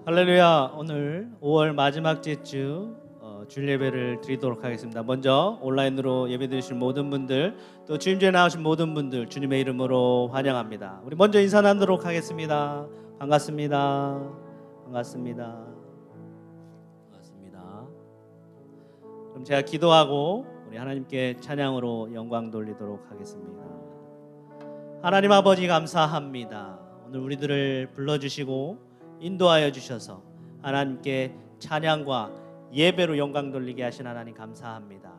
할렐루야. 오늘 5월 마지막 주 주일 예배를 드리도록 하겠습니다. 먼저 온라인으로 예배 드리실 모든 분들, 또 주임제에 나오신 모든 분들 주님의 이름으로 환영합니다. 우리 먼저 인사 나누도록 하겠습니다. 반갑습니다. 반갑습니다. 반갑습니다. 그럼 제가 기도하고 우리 하나님께 찬양으로 영광 돌리도록 하겠습니다. 하나님 아버지 감사합니다. 오늘 우리들을 불러주시고 인도하여 주셔서 하나님께 찬양과 예배로 영광 돌리게 하신 하나님 감사합니다.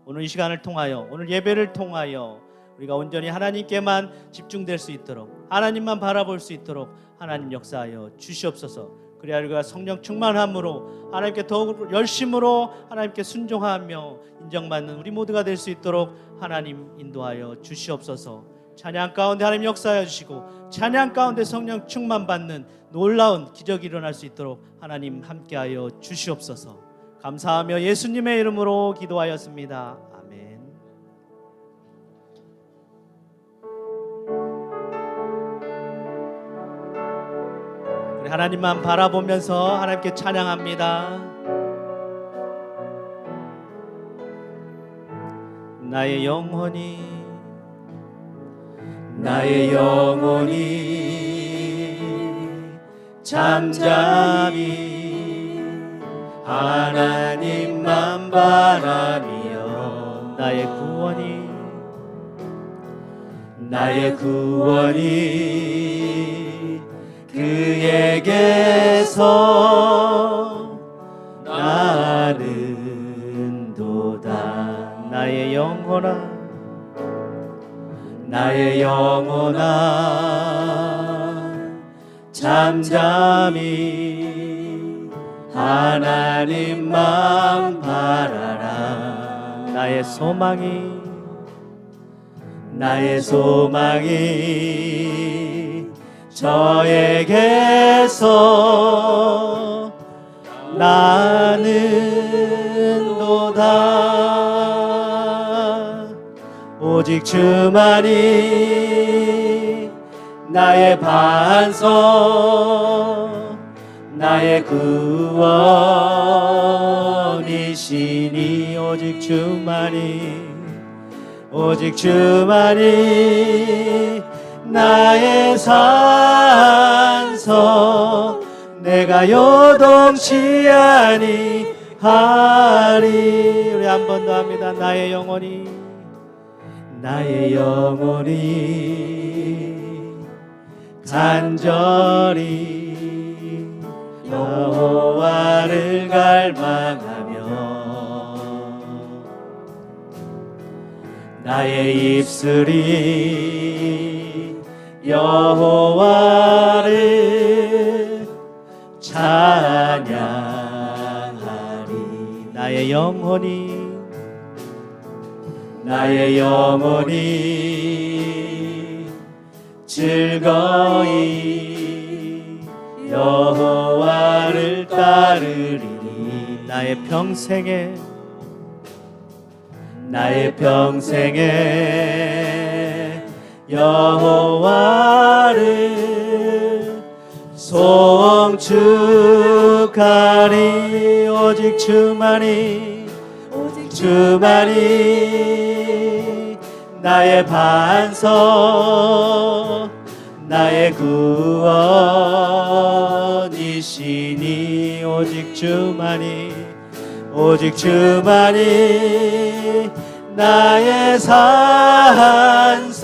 오늘 이 시간을 통하여, 오늘 예배를 통하여 우리가 온전히 하나님께만 집중될 수 있도록, 하나님만 바라볼 수 있도록 하나님 역사하여 주시옵소서. 그래야 우리가 성령 충만함으로 하나님께 더욱 열심으로 하나님께 순종하며 인정받는 우리 모두가 될 수 있도록 하나님 인도하여 주시옵소서. 찬양 가운데 하나님 역사하여 주시고, 찬양 가운데 성령 충만받는 놀라운 기적이 일어날 수 있도록 하나님 함께하여 주시옵소서. 감사하며 예수님의 이름으로 기도하였습니다. 아멘. 우리 하나님만 바라보면서 하나님께 찬양합니다. 나의 영혼이 잠잠히 하나님만 바라며 나의 구원이 그에게서 나는도다. 나의 영혼아 잠잠히 하나님만 바라라. 나의 소망이 저에게서 나는도다. 오직 주만이 나의 반석, 나의 구원이시니. 오직 주만이 나의 산석, 내가 요동치 아니하리. 우리 한 번 더 합니다. 나의 영혼이 간절히 여호와를 갈망하며 나의 입술이 여호와를 찬양하리. 나의 영혼이 즐거이 여호와를 따르리니. 나의 평생에 여호와를 송축하리. 오직 주만이 나의 반석, 나의 구원이시니. 오직 주만이 나의 산석,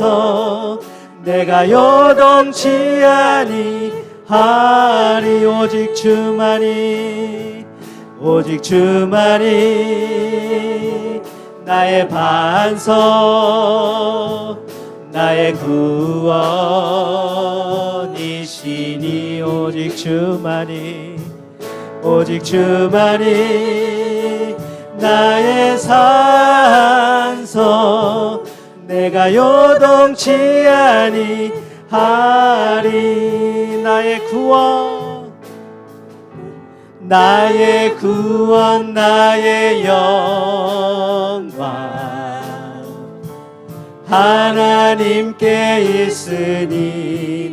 내가 요동치 아니하리. 오직 주만이 나의 반석, 나의 구원이시니. 오직 주만이 나의 산석, 내가 요동치 아니하리. 나의 구원 나의 영광 하나님께 있으니.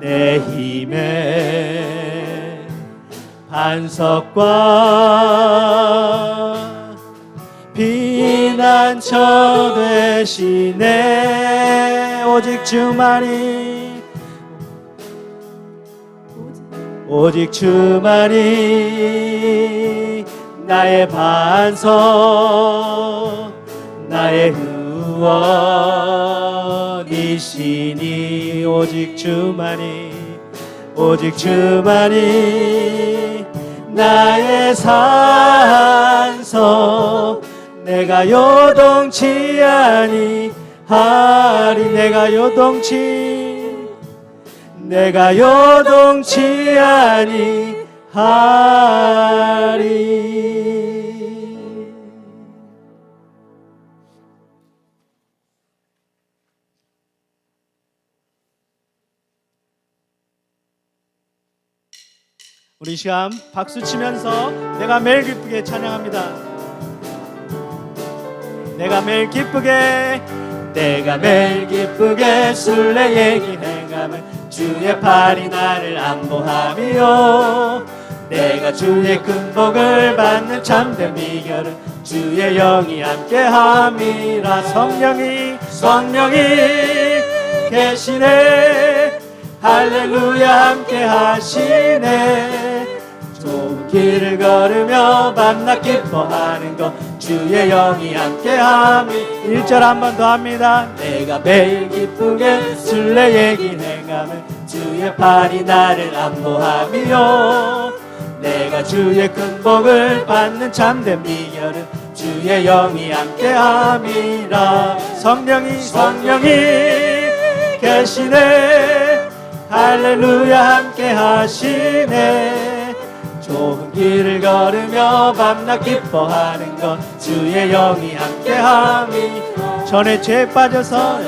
내 힘의 반석과 피난처 되시네. 오직 주만이, 오직 주만이 나의 반석, 나의 의원이시니. 오직 주만이, 오직 주만이 나의 산석, 내가 요동치 아니하리. 내가 요동치 아니하리. 우리 시간 박수 치면서 내가 매일 기쁘게 찬양합니다. 내가 매일 기쁘게, 내가 매일 기쁘게 술래얘기 행함을 주의 팔이 나를 안보하며, 내가 주의 큰 복을 받는 참된 비결은 주의 영이 함께함이라. 성령이 계시네. 할렐루야 함께하시네. 좁은 길을 걸으며 만나 기뻐하는 것 주의 영이 함께함이. 1절 한 번 더 합니다. 내가 매일 기쁘게 술래얘기 행함을 주의 팔이 나를 안보하며, 내가 주의 큰 복을 받는 참된 비결은 주의 영이 함께함이라. 성령이 계시네. 할렐루야 함께하시네. 좁은 길을 걸으며 밤낮 기뻐하는 것 주의 영이 함께함이. 전에 죄에 빠져서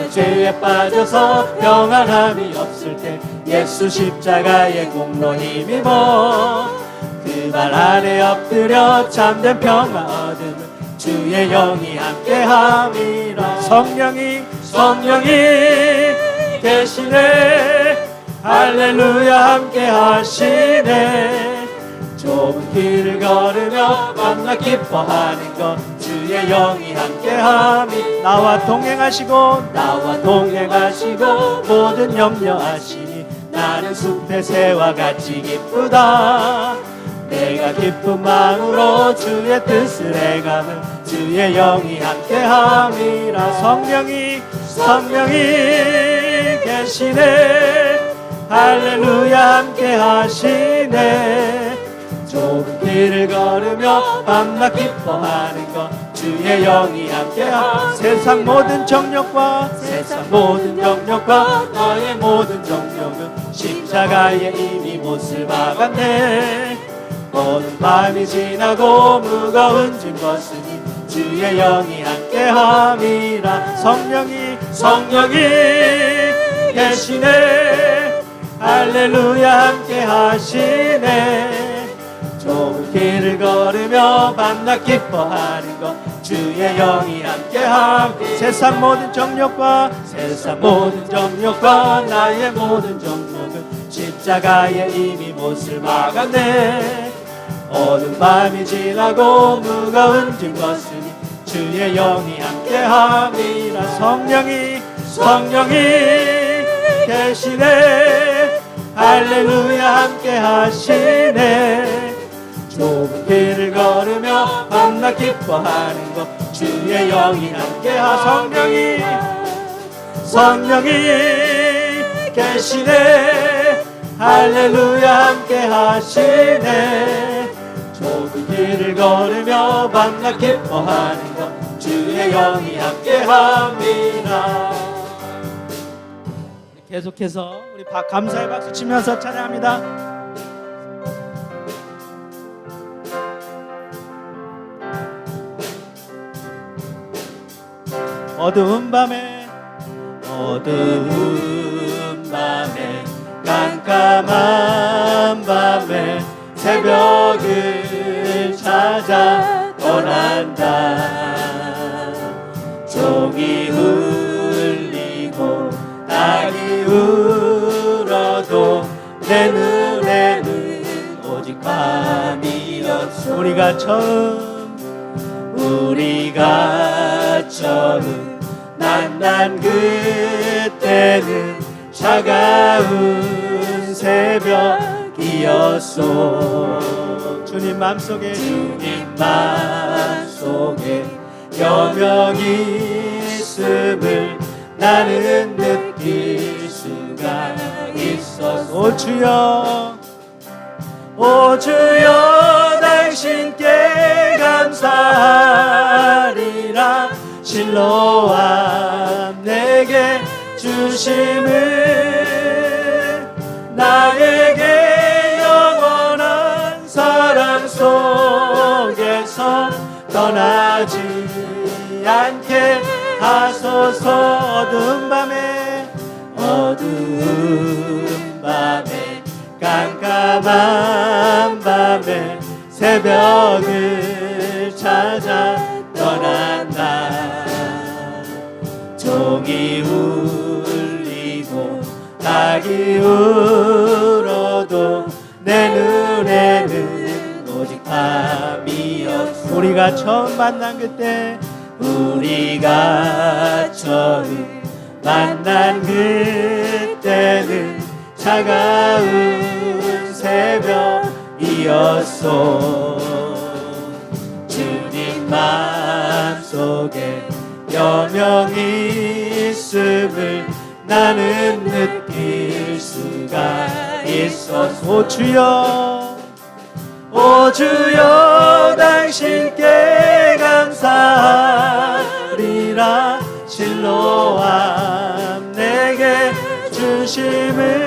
평안함이 없을 때 예수 십자가의 공로 힘입어 그 발 아래 엎드려 참된 평화 얻음은 주의 영이 함께함이라. 성령이 계시네. 할렐루야 함께하시네. 좁은 길을 걸으며 만나 기뻐하는 것 주의 영이 함께함이. 나와 동행하시고 모든 염려하시니 나는 숲의 새와 같이 기쁘다. 내가 기쁜 마음으로 주의 뜻을 행함은 주의 영이 함께함이라. 성령이 계시네. 할렐루야 함께하시네. 좁은 길을 걸으며 밤낮 기뻐하는 것 주의 영이 함께함. 세상 모든 정욕과 너의 모든 정욕은 십자가에 이미 못을 박았네. 모든 밤이 지나고 무거운 짐 벗으니 주의 영이 함께함이라. 성령이 계시네. 할렐루야 함께하시네. 좁은 길을 걸으며 밤낮 기뻐하는 것 주의 영이 함께함. 세상 모든 정욕과 나의 모든 정욕은 십자가에 이미 못을 박았네. 어두운 밤이 지나고 무거운 짐 벗으니 주의 영이 함께함이라. 성령이 계시네. 할렐루야 함께하시네. 좁은 길을 걸으며 밤낮 기뻐하는 것 주의 영이 함께하. 성령이 계시네. 할렐루야 함께하시네. 좁은 길을 걸으며 밤낮 기뻐하는 것 주의 영이 함께함이라. 계속해서 우리 감사의 박수 치면서 찬양합니다. 어두운 밤에 깜깜한 밤에 새벽을 찾아 떠난다. 종이 울리고 낙이 울어도 오직 밤이었소. 우리가 처음 만난 그때는 차가운 새벽이었소. 주님 마음속에 여명이 있음을 나는 느낄 수가 있었소. 오 주여 당신께 감사하리라. 실로암 내게 주심을 나에게 영원한 사랑 속에서 떠나지 않게 하소서. 어두운 밤에 깜깜한 밤에 새벽을 찾아 떠난다. 종이 울리고 닭이 울어도 내 눈에는 오직 밤이었소. 우리가 처음 만난 그때는 차가운 새벽이었소. 주님 마음속에 여명이 있음을 나는 느낄 수가 있었소. 오 주여 당신께 감사하리라. 실로암 내게 주심을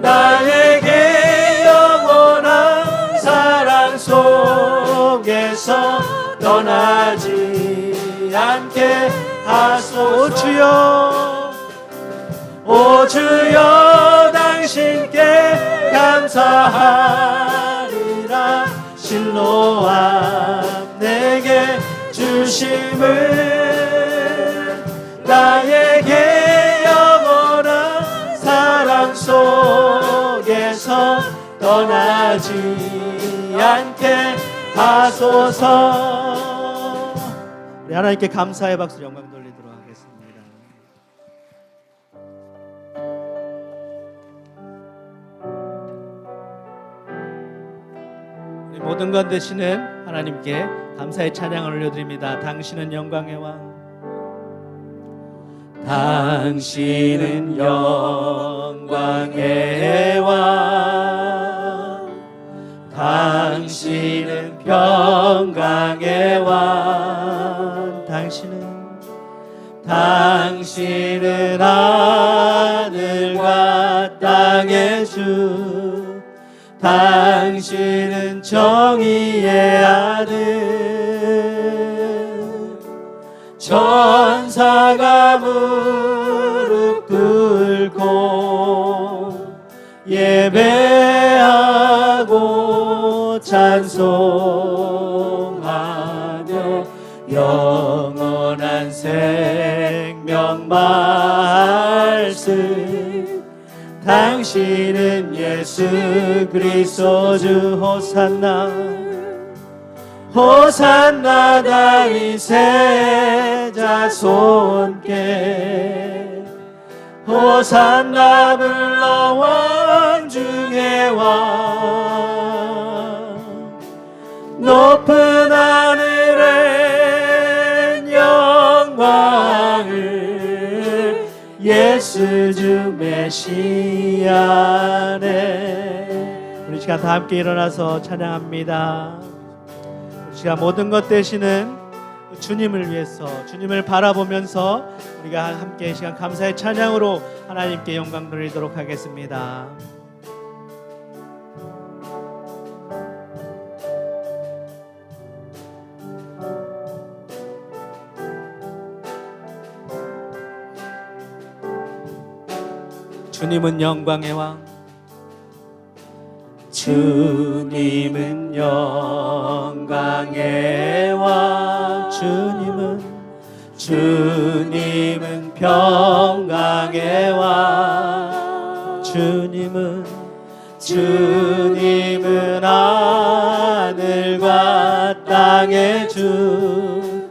나에게 영원한 사랑 속에서 떠나지 않게 하소서. 오 주여 당신께 감사하리라. 실로암 내게 주심을 나에게 영원한 사랑 속에서 떠나지 않게 하소서. 우리 하나님께 감사의 박수 영광 돌리도록 하겠습니다. 우리 모든 것 되시는 하나님께 감사의 찬양을 올려드립니다. 당신은 영광의 왕, 당신은 영광의 왕, 당신은 평강의 왕, 당신은 하늘과 땅의 주, 당신은 정의의 아들. 천사가 무릎 꿇고 예배하고 찬송하며 영원한 생명 말씀. 당신은 예수 그리스도 주. 호산나 호산나 다윗의 자손께. 호산나 불러 왕 중의 왕. 높은 하늘엔 영광을 예수 주 메시아네. 우리 시간 다 함께 일어나서 찬양합니다. 우리 시간 모든 것 되시는 주님을 위해서, 주님을 바라보면서 우리가 함께 이 시간 감사의 찬양으로 하나님께 영광 돌리도록 하겠습니다. 주님은 영광의 왕, 주님은 영광의 왕, 주님은 평강의 왕, 주님은 하늘과 땅의 주,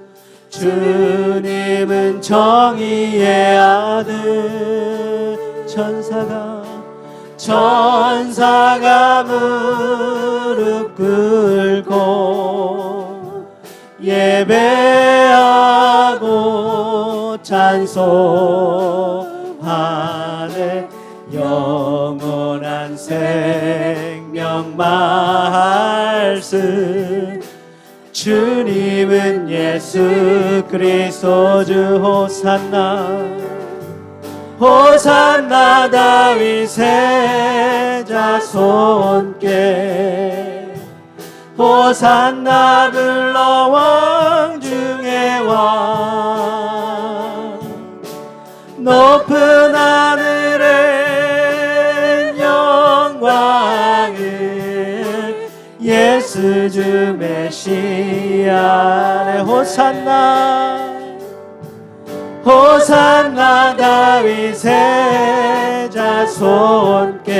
주님은 정의의 아들. 천사가 무릎 꿇고 예배하고 찬송하네. 영원한 생명 말씀, 주님은 예수 그리스도 주. 호산나 다윗의 자손께, 호산나 불러 왕 중의 왕. 높은 하늘의 영광을 예수 주 메시아의 호산나 다윗의 자손께,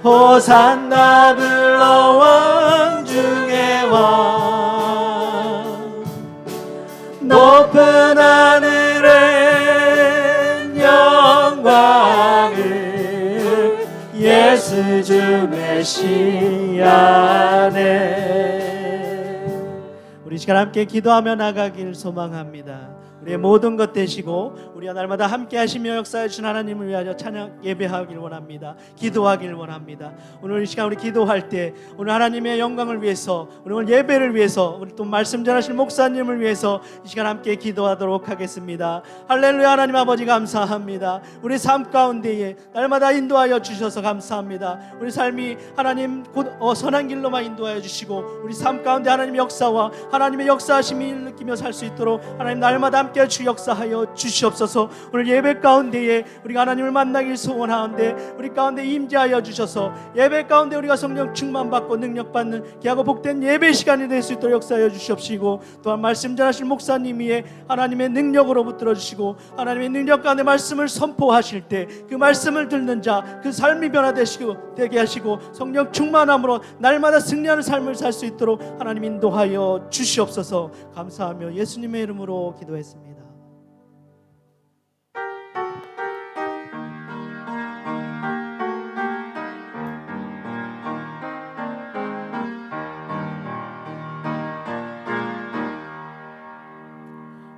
호산나 불러 왕 중의 왕. 높은 하늘의 영광을 예수 주 메시아네. 우리 시간 함께 기도하며 나가길 소망합니다. 우리의 모든 것 되시고 우리와 날마다 함께 하시며 역사해 주신 하나님을 위하여 찬양 예배하길 원합니다. 기도하길 원합니다. 오늘 이 시간 우리 기도할 때 오늘 하나님의 영광을 위해서, 오늘 예배를 위해서, 우리 또 말씀 전하실 목사님을 위해서 이 시간 함께 기도하도록 하겠습니다. 할렐루야. 하나님 아버지 감사합니다. 우리 삶 가운데에 날마다 인도하여 주셔서 감사합니다. 우리 삶이 하나님 곧 선한 길로만 인도하여 주시고 우리 삶 가운데 하나님 역사와 하나님의 역사하심이 느끼며 살 수 있도록 하나님 날마다 함께 주 역사하여 주시옵소서. 오늘 예배 가운데에 우리가 하나님을 만나길 소원하는데 우리 가운데 임재하여 주셔서 예배 가운데 우리가 성령 충만받고 능력받는 귀하고 복된 예배 시간이 될 수 있도록 역사하여 주시옵시고, 또한 말씀 전하실 목사님 위에 하나님의 능력으로 붙들어 주시고 하나님의 능력 가운데 말씀을 선포하실 때 그 말씀을 듣는 자 그 삶이 변화되시고 되게 하시고 성령 충만함으로 날마다 승리하는 삶을 살 수 있도록 하나님 인도하여 주시옵소서. 감사하며 예수님의 이름으로 기도했습니다.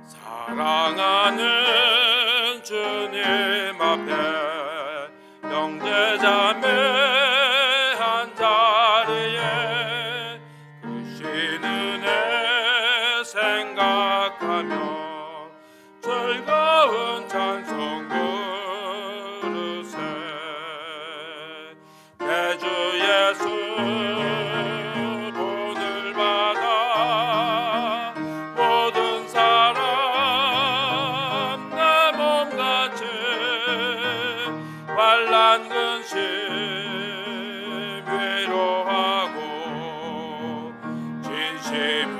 사랑하는 주님 앞에 형제자매 한 자리에 크신 은혜 생각하며 즐거운 찬송 부르세. 대주 예수 본을 받아 모든 사람 내 몸같이 환난 근심 위로하고 진심으로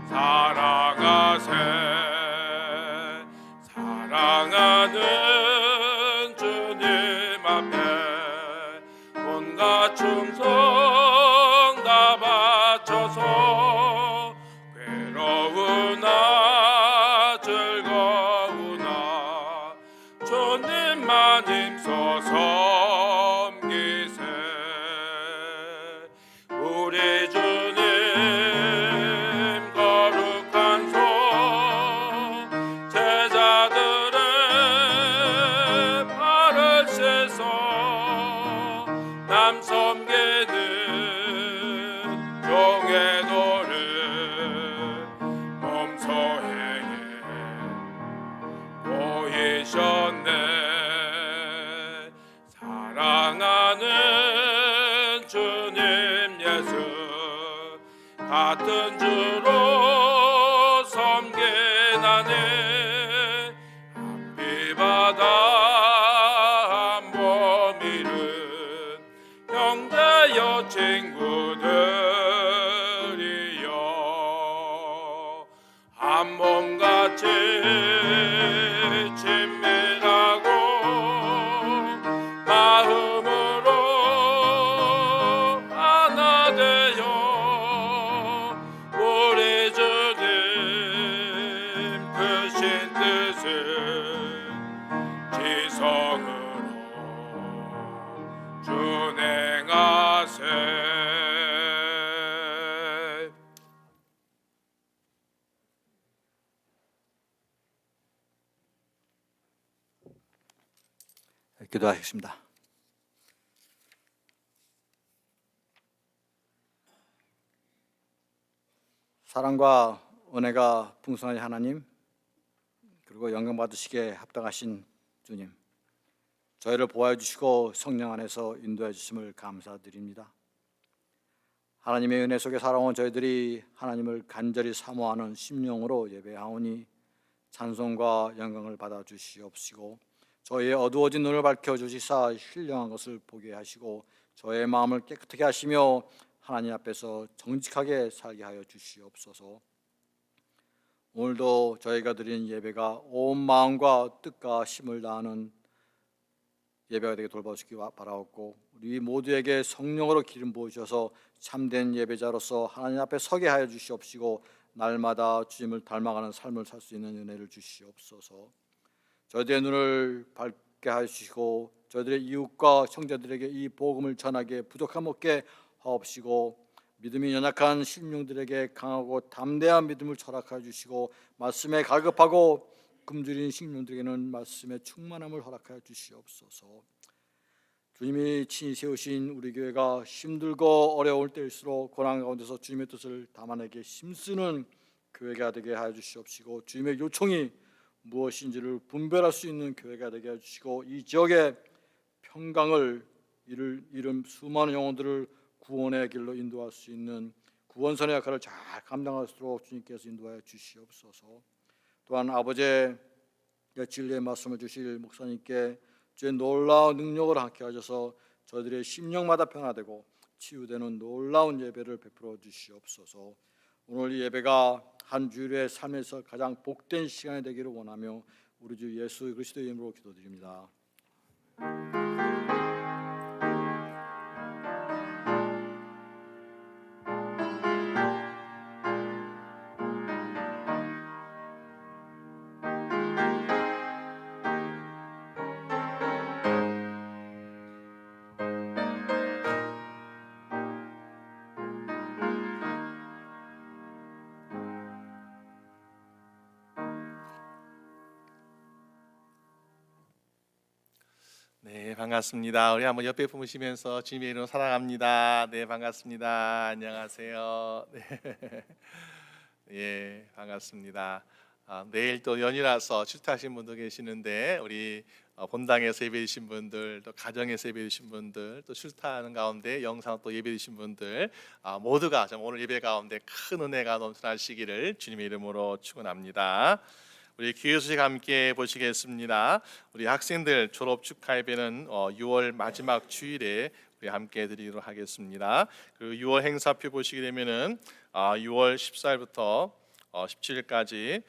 사랑하세. 사랑하는 주님 앞에 온갖 충성 다 바쳐서 괴로우나 즐거우나 주님만 힘써 섬기세. 우리 주님 거룩한 손 제자들의 발을 씻어 남 섬기는 종의 도를 몸소 행해 보이셨네. 사랑하는 주님 예수 같은 주로 섬기나니 비바다 한 몸 이룬 형제여 친구들이여 한 몸같이 친밀하고 영으로 준행하세. 기도하겠습니다. 사랑과 은혜가 풍성하신 하나님, 그리고 영광 받으시기에 합당하신 주님, 저희를 보호해 주시고 성령 안에서 인도해 주심을 감사드립니다. 하나님의 은혜 속에 살아온 저희들이 하나님을 간절히 사모하는 심령으로 예배하오니 찬송과 영광을 받아 주시옵시고, 저희의 어두워진 눈을 밝혀 주시사 신령한 것을 보게 하시고, 저의 마음을 깨끗하게 하시며 하나님 앞에서 정직하게 살게 하여 주시옵소서. 오늘도 저희가 드린 예배가 온 마음과 뜻과 힘을 다하는 예배가 되게 돌봐주시기 바라옵고, 우리 모두에게 성령으로 기름 부으셔서 참된 예배자로서 하나님 앞에 서게 하여 주시옵시고, 날마다 주님을 닮아가는 삶을 살 수 있는 은혜를 주시옵소서. 저희들의 눈을 밝게 하시고 저희들의 이웃과 형제들에게 이 복음을 전하기에 부족함 없게 하옵시고, 믿음이 연약한 심령들에게 강하고 담대한 믿음을 허락해 주시고, 말씀에 갈급하고 굶주린 심령들에게는 말씀의 충만함을 허락하여 주시옵소서. 주님이 친히 세우신 우리 교회가 힘들고 어려울 때일수록 고난 가운데서 주님의 뜻을 담아내게 힘쓰는 교회가 되게 하여 주시옵시고, 주님의 요청이 무엇인지를 분별할 수 있는 교회가 되게 해 주시고, 이 지역의 평강을 잃은 수많은 영혼들을 구원의 길로 인도할 수 있는 구원선의 역할을 잘 감당할 수 있도록 주님께서 인도하여 주시옵소서. 또한 아버지의 진리의 말씀을 주실 목사님께 주의 놀라운 능력을 함께 하셔서 저희들의 심령마다 변화되고 치유되는 놀라운 예배를 베풀어 주시옵소서. 오늘 이 예배가 한 주일의 삶에서 가장 복된 시간이 되기를 원하며 우리 주 예수 그리스도의 이름으로 기도드립니다. 네, 반갑습니다. 우리 한번 옆에 보시면서 주님의 이름 사랑합니다. 네, 반갑습니다. 안녕하세요. 네, 예, 반갑습니다. 내일 또 연휴라서 출타하신 분도 계시는데, 우리 본당에서 예배드신 분들, 또 가정에서 예배드신 분들, 또 출타하는 가운데 영상 또 예배드신 분들, 모두가 좀 오늘 예배 가운데 큰 은혜가 넘쳐나시기를 주님의 이름으로 축원합니다. 우리 기회 소식 함께 보시겠습니다. 우리 학생들 졸업 축하 예배는 6월 마지막 주일에 우리 함께 드리도록 하겠습니다. 그 6월 행사표 보시게 되면은 6월 14일부터 17일까지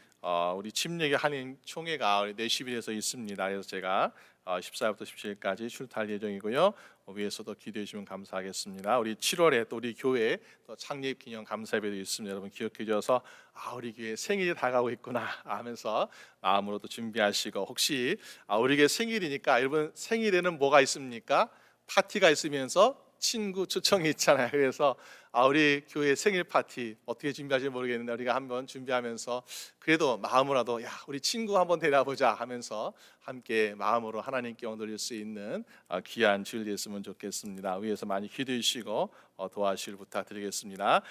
우리 침례교 한인 총회가 우리 4시빌에서 있습니다. 그래서 제가 14일부터 17일까지 출타할 예정이고요. 위에서도 기도해 주시면 감사하겠습니다. 우리 7월에 또 우리 교회 또 창립 기념 감사 예배도 있습니다. 여러분 기억해 주셔서 우리 교회 생일이 다가오고 있구나 하면서 마음으로 또 준비하시고, 혹시 우리 교회 생일이니까 여러분 생일에는 뭐가 있습니까? 파티가 있으면서 친구 초청이 있잖아요. 그래서 우리 교회 생일 파티 어떻게 준비하실지 모르겠는데, 우리가 한번 준비하면서 그래도 마음으로라도 우리 친구 한번 데려보자 하면서 함께 마음으로 하나님께 영광 돌릴 수 있는 귀한 주일 됐으면 좋겠습니다. 위에서 많이 기도해 주시고 도와주시길 부탁드리겠습니다.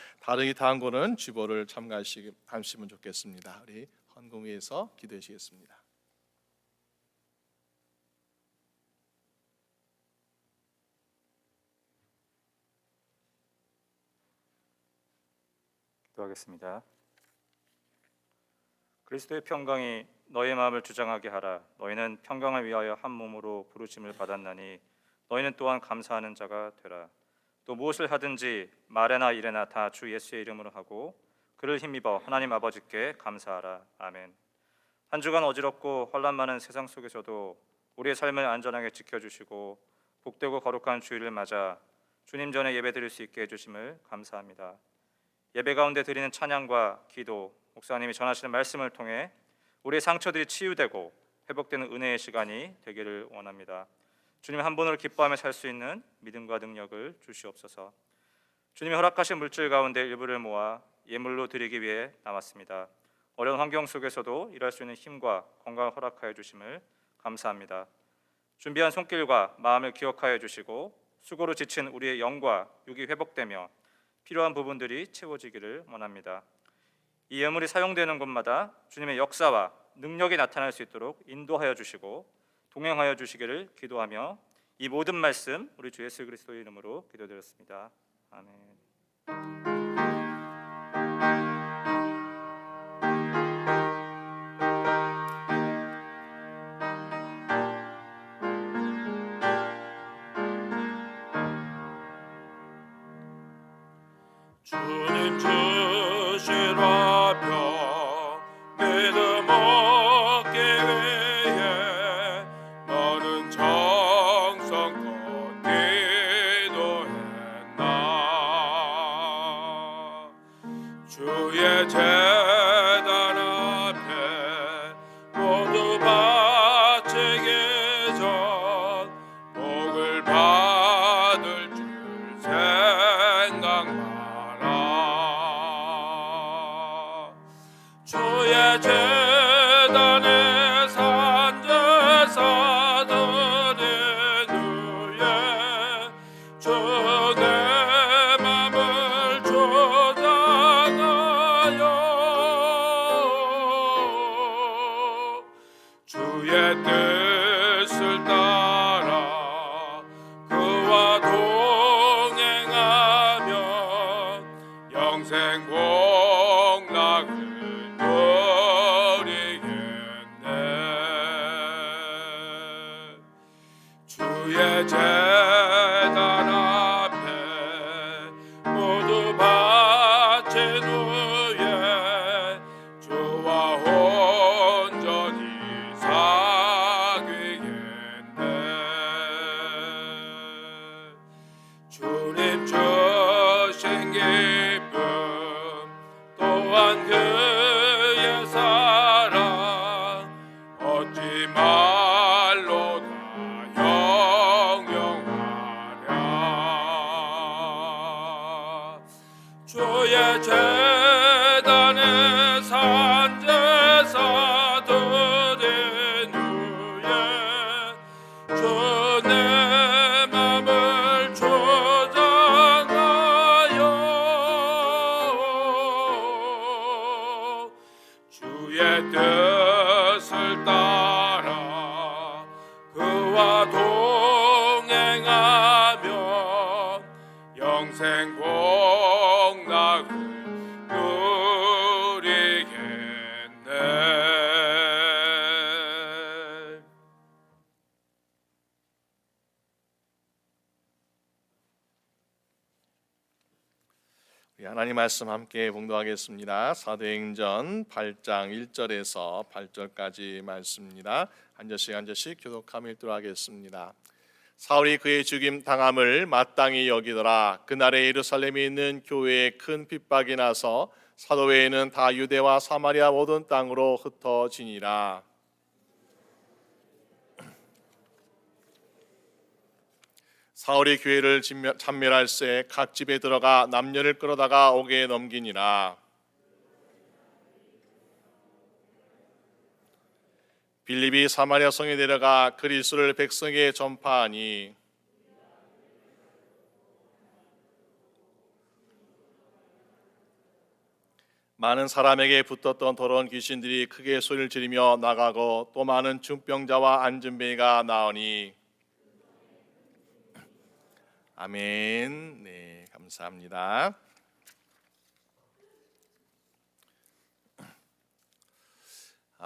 다음 거는 주보를 참가하시면 좋겠습니다. 우리 헌금 위에서 기도해 주시겠습니다. 기도하겠습니다. 그리스도의 평강이 너의 마음을 주장하게 하라. 너희는 평강을 위하여 한 몸으로 부르심을 받았나니 너희는 또한 감사하는 자가 되라. 또 무엇을 하든지 말에나 일에나 다 주 예수의 이름으로 하고 그를 힘입어 하나님 아버지께 감사하라. 아멘. 한 주간 어지럽고 혼란 많은 세상 속에서도 우리의 삶을 안전하게 지켜주시고 복되고 거룩한 주일을 맞아 주님 전에 예배드릴 수 있게 해주심을 감사합니다. 예배 가운데 드리는 찬양과 기도, 목사님이 전하시는 말씀을 통해 우리의 상처들이 치유되고 회복되는 은혜의 시간이 되기를 원합니다. 주님 한 분을 기뻐하며 살 수 있는 믿음과 능력을 주시옵소서. 주님이 허락하신 물질 가운데 일부를 모아 예물로 드리기 위해 남았습니다. 어려운 환경 속에서도 일할 수 있는 힘과 건강을 허락하여 주심을 감사합니다. 준비한 손길과 마음을 기억하여 주시고 수고로 지친 우리의 영과 육이 회복되며 필요한 부분들이 채워지기를 원합니다. 이 예물이 사용되는 곳마다 주님의 역사와 능력이 나타날 수 있도록 인도하여 주시고 동행하여 주시기를 기도하며 이 모든 말씀 우리 주 예수 그리스도의 이름으로 기도드렸습니다. 아멘. 주님 주신 화평 믿음 얻기 위해 너는 정성껏 기도했나. 주의 제단 앞에 모두 바치기 전 복을 받을 줄 생각마라. 주의 제단에 산제사 드린 후에 주의 맘을 조장하여 주의 뜻을 따라 그와 동행하며 영생 복락을 누리겠네. 주의 제단 앞에 모두 바친 후에 주와 온전히 사귀겠네. 주님 주신 기쁨 또한 그의 사랑 어찌 말로 다 영영하랴. 주의 제단에 산제사 드린 후에 주 내 맘을 조장하여 주의 뜻을 따라 그와 동행하며 영생 복락을 누리겠네. 하나님 말씀 함께 봉독하겠습니다. 사도행전 8장 1절에서 8절까지 말씀입니다. 한 절씩 한 절씩 교독하며 읽도록 하겠습니다. 사울이 그의 죽임 당함을 마땅히 여기더라. 그날에 예루살렘에 있는 교회에 큰 핍박이 나서 사도 외에는 다 유대와 사마리아 모든 땅으로 흩어지니라. 사울이 교회를 참멸할새 각 집에 들어가 남녀를 끌어다가 옥에 넘기니라. 빌립이 사마리아 성에 내려가 그리스도를 백성에게 전파하니 많은 사람에게 붙었던 더러운 귀신들이 크게 소리를 지르며 나가고 또 많은 중병자와 안진뱅이가 나으니. 아멘. 네, 감사합니다.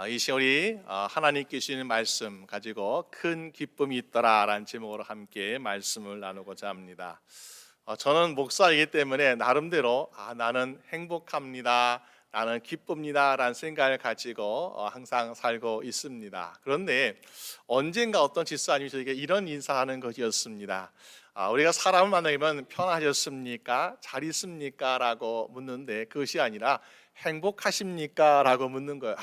이 시월이 하나님께 주시는 말씀 가지고 큰 기쁨이 있더라라는 제목으로 함께 말씀을 나누고자 합니다. 저는 목사이기 때문에 나름대로 나는 행복합니다, 나는 기쁩니다라는 생각을 가지고 항상 살고 있습니다. 그런데 언젠가 어떤 집사님이 저에게 이런 인사하는 것이었습니다. 우리가 사람을 만나면 편하셨습니까? 잘 있습니까? 라고 묻는데 그것이 아니라 행복하십니까? 라고 묻는 거예요.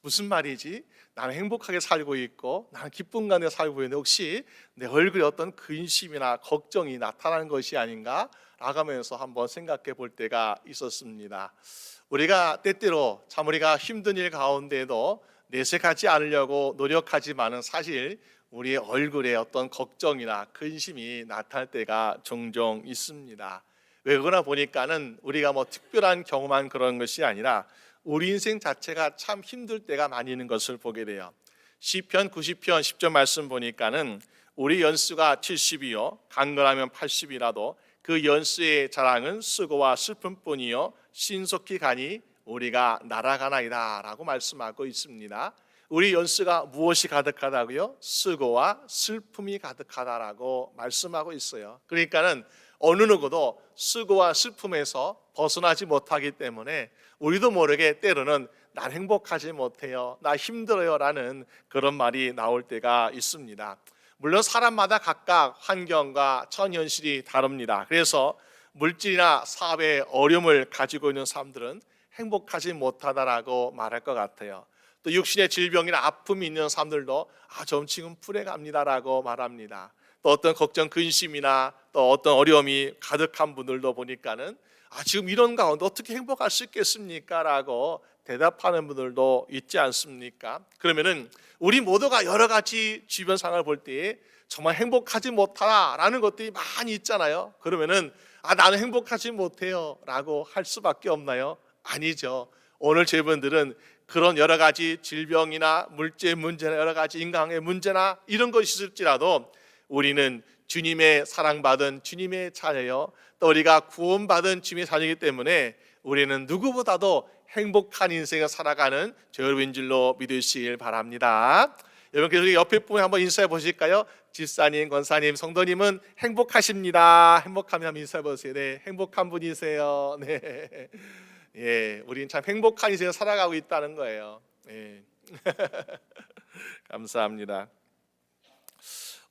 무슨 말이지? 나는 행복하게 살고 있고 나는 기쁨 가운데 살고 있는데 혹시 내 얼굴에 어떤 근심이나 걱정이 나타나는 것이 아닌가 라가면서 한번 생각해 볼 때가 있었습니다. 우리가 때때로 참 우리가 힘든 일 가운데도 내색하지 않으려고 노력하지만은 사실 우리의 얼굴에 어떤 걱정이나 근심이 나타날 때가 종종 있습니다. 왜 그러나 보니까는 우리가 뭐 특별한 경험한 그런 것이 아니라 우리 인생 자체가 참 힘들 때가 많이 있는 것을 보게 돼요. 시편 90편 10절 말씀 보니까는 우리 연수가 70이요 강건하면 80이라도 그 연수의 자랑은 수고와 슬픔뿐이요 신속히 가니 우리가 날아가나이다 라고 말씀하고 있습니다. 우리 연수가 무엇이 가득하다고요? 수고와 슬픔이 가득하다라고 말씀하고 있어요. 그러니까는 어느 누구도 수고와 슬픔에서 벗어나지 못하기 때문에 우리도 모르게 때로는 난 행복하지 못해요, 나 힘들어요 라는 그런 말이 나올 때가 있습니다. 물론 사람마다 각각 환경과 처현실이 다릅니다. 그래서 물질이나 사업에 어려움을 가지고 있는 사람들은 행복하지 못하다라고 말할 것 같아요. 또 육신의 질병이나 아픔이 있는 사람들도 좀 지금 불행합니다라고 말합니다. 또 어떤 걱정, 근심이나 또 어떤 어려움이 가득한 분들도 보니까는 지금 이런 가운데 어떻게 행복할 수 있겠습니까? 라고 대답하는 분들도 있지 않습니까? 그러면은 우리 모두가 여러 가지 주변 상황을 볼 때 정말 행복하지 못하다라는 것들이 많이 있잖아요. 그러면은 나는 행복하지 못해요 라고 할 수밖에 없나요? 아니죠. 오늘 저희분들은 그런 여러 가지 질병이나 물질 문제나 여러 가지 인간의 문제나 이런 것이 있을지라도 우리는 주님의 사랑받은 주님의 자녀요, 또 우리가 구원받은 주님의 자녀이기 때문에 우리는 누구보다도 행복한 인생을 살아가는 저 여러분인 줄로 믿으시길 바랍니다. 여러분 계속 옆에 분에 한번 인사해 보실까요? 집사님, 권사님, 성도님은 행복하십니다. 행복하면 한번 인사해 보세요. 네, 행복한 분이세요. 네, 예, 우리는 참 행복한 인생을 살아가고 있다는 거예요. 예. 감사합니다.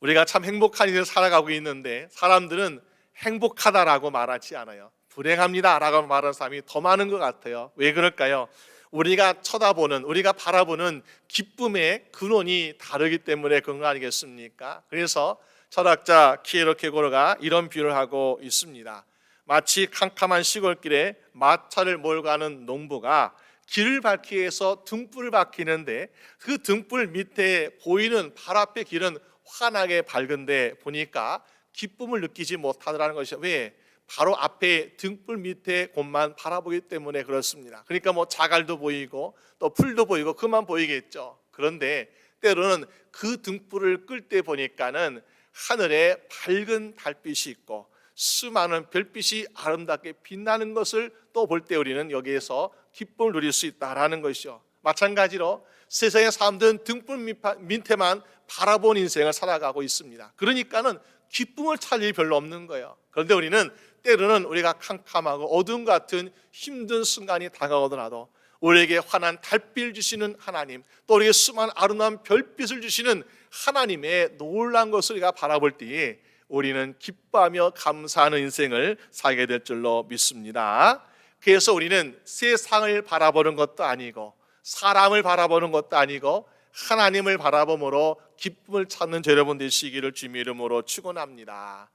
우리가 참 행복한 인생을 살아가고 있는데 사람들은 행복하다라고 말하지 않아요. 불행합니다라고 말하는 사람이 더 많은 것 같아요. 왜 그럴까요? 우리가 쳐다보는, 우리가 바라보는 기쁨의 근원이 다르기 때문에 그런 거 아니겠습니까? 그래서 철학자 키에로케고르가 이런 비유를 하고 있습니다. 마치 캄캄한 시골길에 마차를 몰고 가는 농부가 길을 밝히기 위해서 등불을 밝히는데 그 등불 밑에 보이는 발 앞의 길은 환하게 밝은데 보니까 기쁨을 느끼지 못하더라는 것이죠. 왜? 바로 앞에 등불 밑에 곳만 바라보기 때문에 그렇습니다. 그러니까 뭐 자갈도 보이고 또 풀도 보이고 그만 보이겠죠. 그런데 때로는 그 등불을 끌 때 보니까는 하늘에 밝은 달빛이 있고 수많은 별빛이 아름답게 빛나는 것을 또 볼 때 우리는 여기에서 기쁨을 누릴 수 있다라는 것이죠. 마찬가지로 세상의 사람들은 등불 밑에만 바라본 인생을 살아가고 있습니다. 그러니까는 기쁨을 찾을 일이 별로 없는 거예요. 그런데 우리는 때로는 우리가 캄캄하고 어둠 같은 힘든 순간이 다가오더라도 우리에게 환한 달빛을 주시는 하나님, 또 우리에게 수많은 아름다운 별빛을 주시는 하나님의 놀라운 것을 우리가 바라볼 때에 우리는 기뻐하며 감사하는 인생을 살게 될 줄로 믿습니다. 그래서 우리는 세상을 바라보는 것도 아니고 사람을 바라보는 것도 아니고 하나님을 바라봄으로 기쁨을 찾는 여러분 되시기를 주님의 이름으로 축원합니다.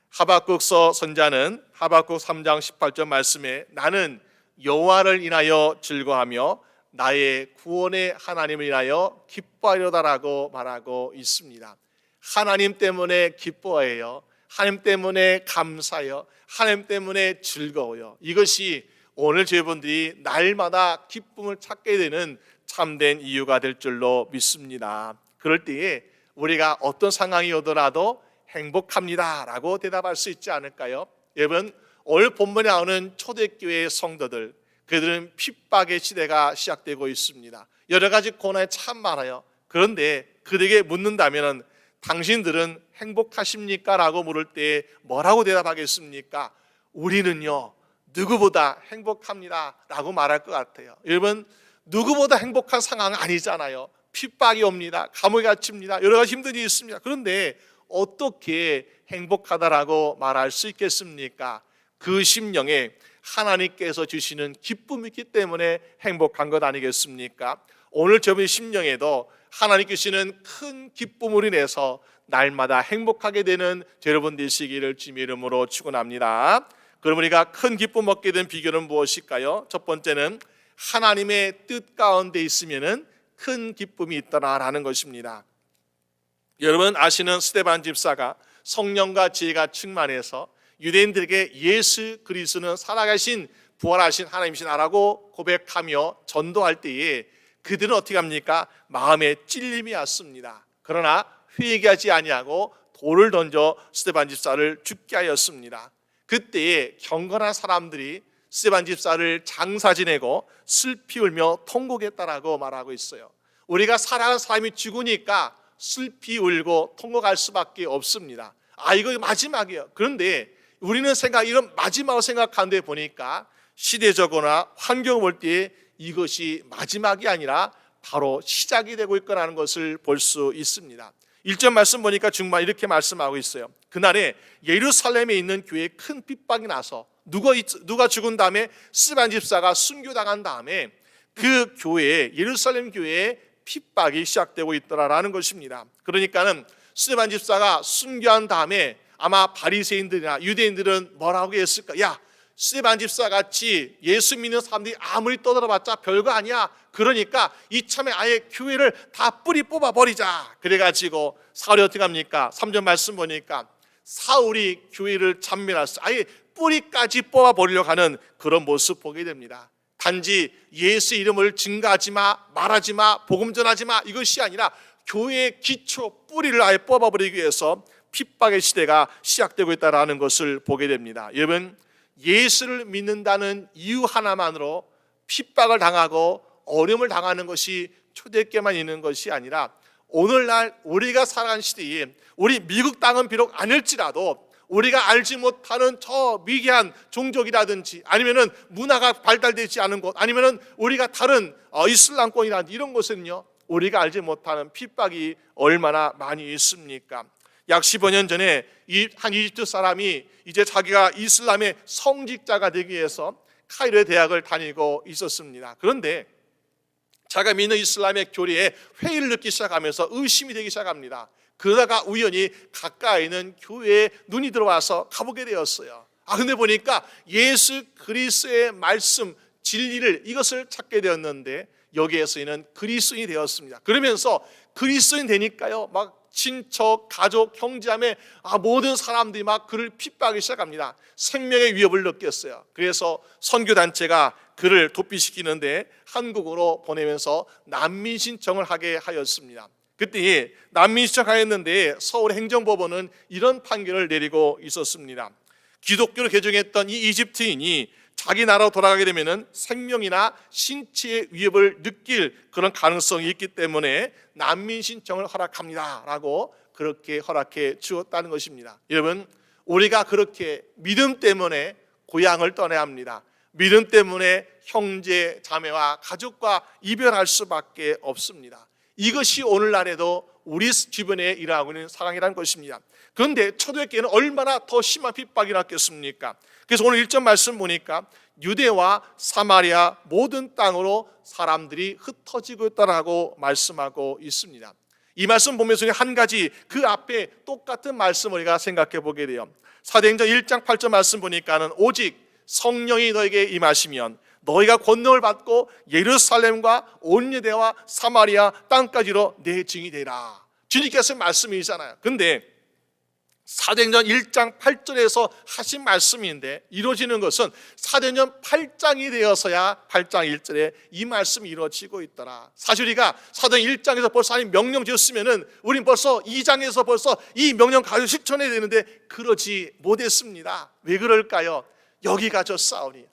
하박국서 선자는 하박국 3장 18절 말씀에 나는 여호와를 인하여 즐거하며 나의 구원의 하나님을 인하여 기뻐하려다라고 말하고 있습니다. 하나님 때문에 기뻐해요. 하나님 때문에 감사해요. 하나님 때문에 즐거워요. 이것이 오늘 저희분들이 날마다 기쁨을 찾게 되는 참된 이유가 될 줄로 믿습니다. 그럴 때에 우리가 어떤 상황이 오더라도 행복합니다 라고 대답할 수 있지 않을까요? 여러분, 오늘 본문에 나오는 초대교회의 성도들, 그들은 핍박의 시대가 시작되고 있습니다. 여러 가지 고난이 참 많아요. 그런데 그들에게 묻는다면 당신들은 행복하십니까? 라고 물을 때 뭐라고 대답하겠습니까? 우리는요 누구보다 행복합니다 라고 말할 것 같아요. 여러분, 누구보다 행복한 상황은 아니잖아요. 핍박이 옵니다. 감옥에 갇힙니다. 여러 가지 힘든 일이 있습니다. 그런데 어떻게 행복하다라고 말할 수 있겠습니까? 그 심령에 하나님께서 주시는 기쁨이 있기 때문에 행복한 것 아니겠습니까? 오늘 저분의 심령에도 하나님께서는 큰 기쁨으로 인해서 날마다 행복하게 되는 여러분 되시기를 주님의 이름으로 축원합니다. 그럼 우리가 큰 기쁨 얻게 된 비결은 무엇일까요? 첫 번째는 하나님의 뜻 가운데 있으면은 큰 기쁨이 있더라라는 것입니다. 여러분 아시는 스데반 집사가 성령과 지혜가 충만해서 유대인들에게 예수 그리스도는 살아가신 부활하신 하나님이시라고 고백하며 전도할 때에 그들은 어떻게 합니까? 마음에 찔림이 왔습니다. 그러나 회개하지 아니하고 돌을 던져 스데반 집사를 죽게 하였습니다. 그때에 경건한 사람들이 스데반 집사를 장사 지내고 슬피 울며 통곡했다라고 말하고 있어요. 우리가 사랑하는 사람이 죽으니까 슬피 울고 통곡할 수밖에 없습니다. 아, 이거 마지막이에요. 그런데 우리는 이런 마지막을 생각하는데 보니까 시대적으로나 환경을 볼 때 이것이 마지막이 아니라 바로 시작이 되고 있거라는 것을 볼 수 있습니다. 1절 말씀 보니까 중반 이렇게 말씀하고 있어요. 그날에 예루살렘에 있는 교회에 큰 핍박이 나서 누가 죽은 다음에 스데반 집사가 순교당한 다음에 그 교회에 예루살렘 교회에 핍박이 시작되고 있더라라는 것입니다. 그러니까는 스데반 집사가 순교한 다음에 아마 바리새인들이나 유대인들은 뭐라고 했을까? 야, 스데반 집사 같이 예수 믿는 사람들이 아무리 떠들어봤자 별거 아니야. 그러니까 이참에 아예 교회를 다 뿌리 뽑아버리자. 그래가지고 사울이 어떻게 합니까? 3절 말씀 보니까 사울이 교회를 참멸했어. 아예 뿌리까지 뽑아버리려고 하는 그런 모습 보게 됩니다. 단지 예수 이름을 증거하지 마, 말하지 마, 복음 전하지 마 이것이 아니라 교회의 기초 뿌리를 아예 뽑아버리기 위해서 핍박의 시대가 시작되고 있다는 것을 보게 됩니다. 여러분 예수를 믿는다는 이유 하나만으로 핍박을 당하고 어려움을 당하는 것이 초대교회만 있는 것이 아니라 오늘날 우리가 살아가는 시대에 우리 미국 땅은 비록 아닐지라도 우리가 알지 못하는 저 미개한 종족이라든지 아니면은 문화가 발달되지 않은 곳 아니면은 우리가 다른 이슬람권이라든지 이런 곳은요 우리가 알지 못하는 핍박이 얼마나 많이 있습니까? 약 15년 전에 한 이집트 사람이 이제 자기가 이슬람의 성직자가 되기 위해서 카이로의 대학을 다니고 있었습니다. 그런데 자기가 믿는 이슬람의 교리에 회의를 느끼기 시작하면서 의심이 되기 시작합니다. 그러다가 우연히 가까이 있는 교회에 눈이 들어와서 가보게 되었어요. 근데 보니까 예수 그리스도의 말씀 진리를 이것을 찾게 되었는데 여기에서는 그리스도인이 되었습니다. 그러면서 그리스도인 되니까요 막 친척, 가족, 형제자매 모든 사람들이 막 그를 핍박하기 시작합니다. 생명의 위협을 느꼈어요. 그래서 선교단체가 그를 도피시키는데 한국으로 보내면서 난민 신청을 하게 하였습니다. 그때 난민 신청하였는데 서울행정법원은 이런 판결을 내리고 있었습니다. 기독교를 개종했던 이 이집트인이 자기 나라로 돌아가게 되면 생명이나 신체의 위협을 느낄 그런 가능성이 있기 때문에 난민 신청을 허락합니다 라고 그렇게 허락해 주었다는 것입니다. 여러분 우리가 그렇게 믿음 때문에 고향을 떠나야 합니다. 믿음 때문에 형제 자매와 가족과 이별할 수밖에 없습니다. 이것이 오늘날에도 우리 주변에 일어나고 있는 상황이라는 것입니다. 그런데 초대교회는 얼마나 더 심한 핍박이 났겠습니까? 그래서 오늘 1절 말씀 보니까 유대와 사마리아 모든 땅으로 사람들이 흩어지고 있다라고 말씀하고 있습니다. 이 말씀 보면서 한 가지 그 앞에 똑같은 말씀을 우리가 생각해 보게 돼요. 사도행전 1장 8절 말씀 보니까는 오직 성령이 너에게 임하시면 너희가 권능을 받고 예루살렘과 온 유대와 사마리아 땅까지로 내 증인이 되라. 주님께서 말씀이잖아요. 근데 사도행전 1장 8절에서 하신 말씀인데 이루어지는 것은 사도행전 8장이 되어서야 8장 1절에 이 말씀이 이루어지고 있더라. 사실 우리가 사도행전 1장에서 벌써 하나님 명령 지었으면은 우린 벌써 2장에서 벌써 이 명령 가지고 실천해야 되는데 그러지 못했습니다. 왜 그럴까요? 여기가 저 싸우니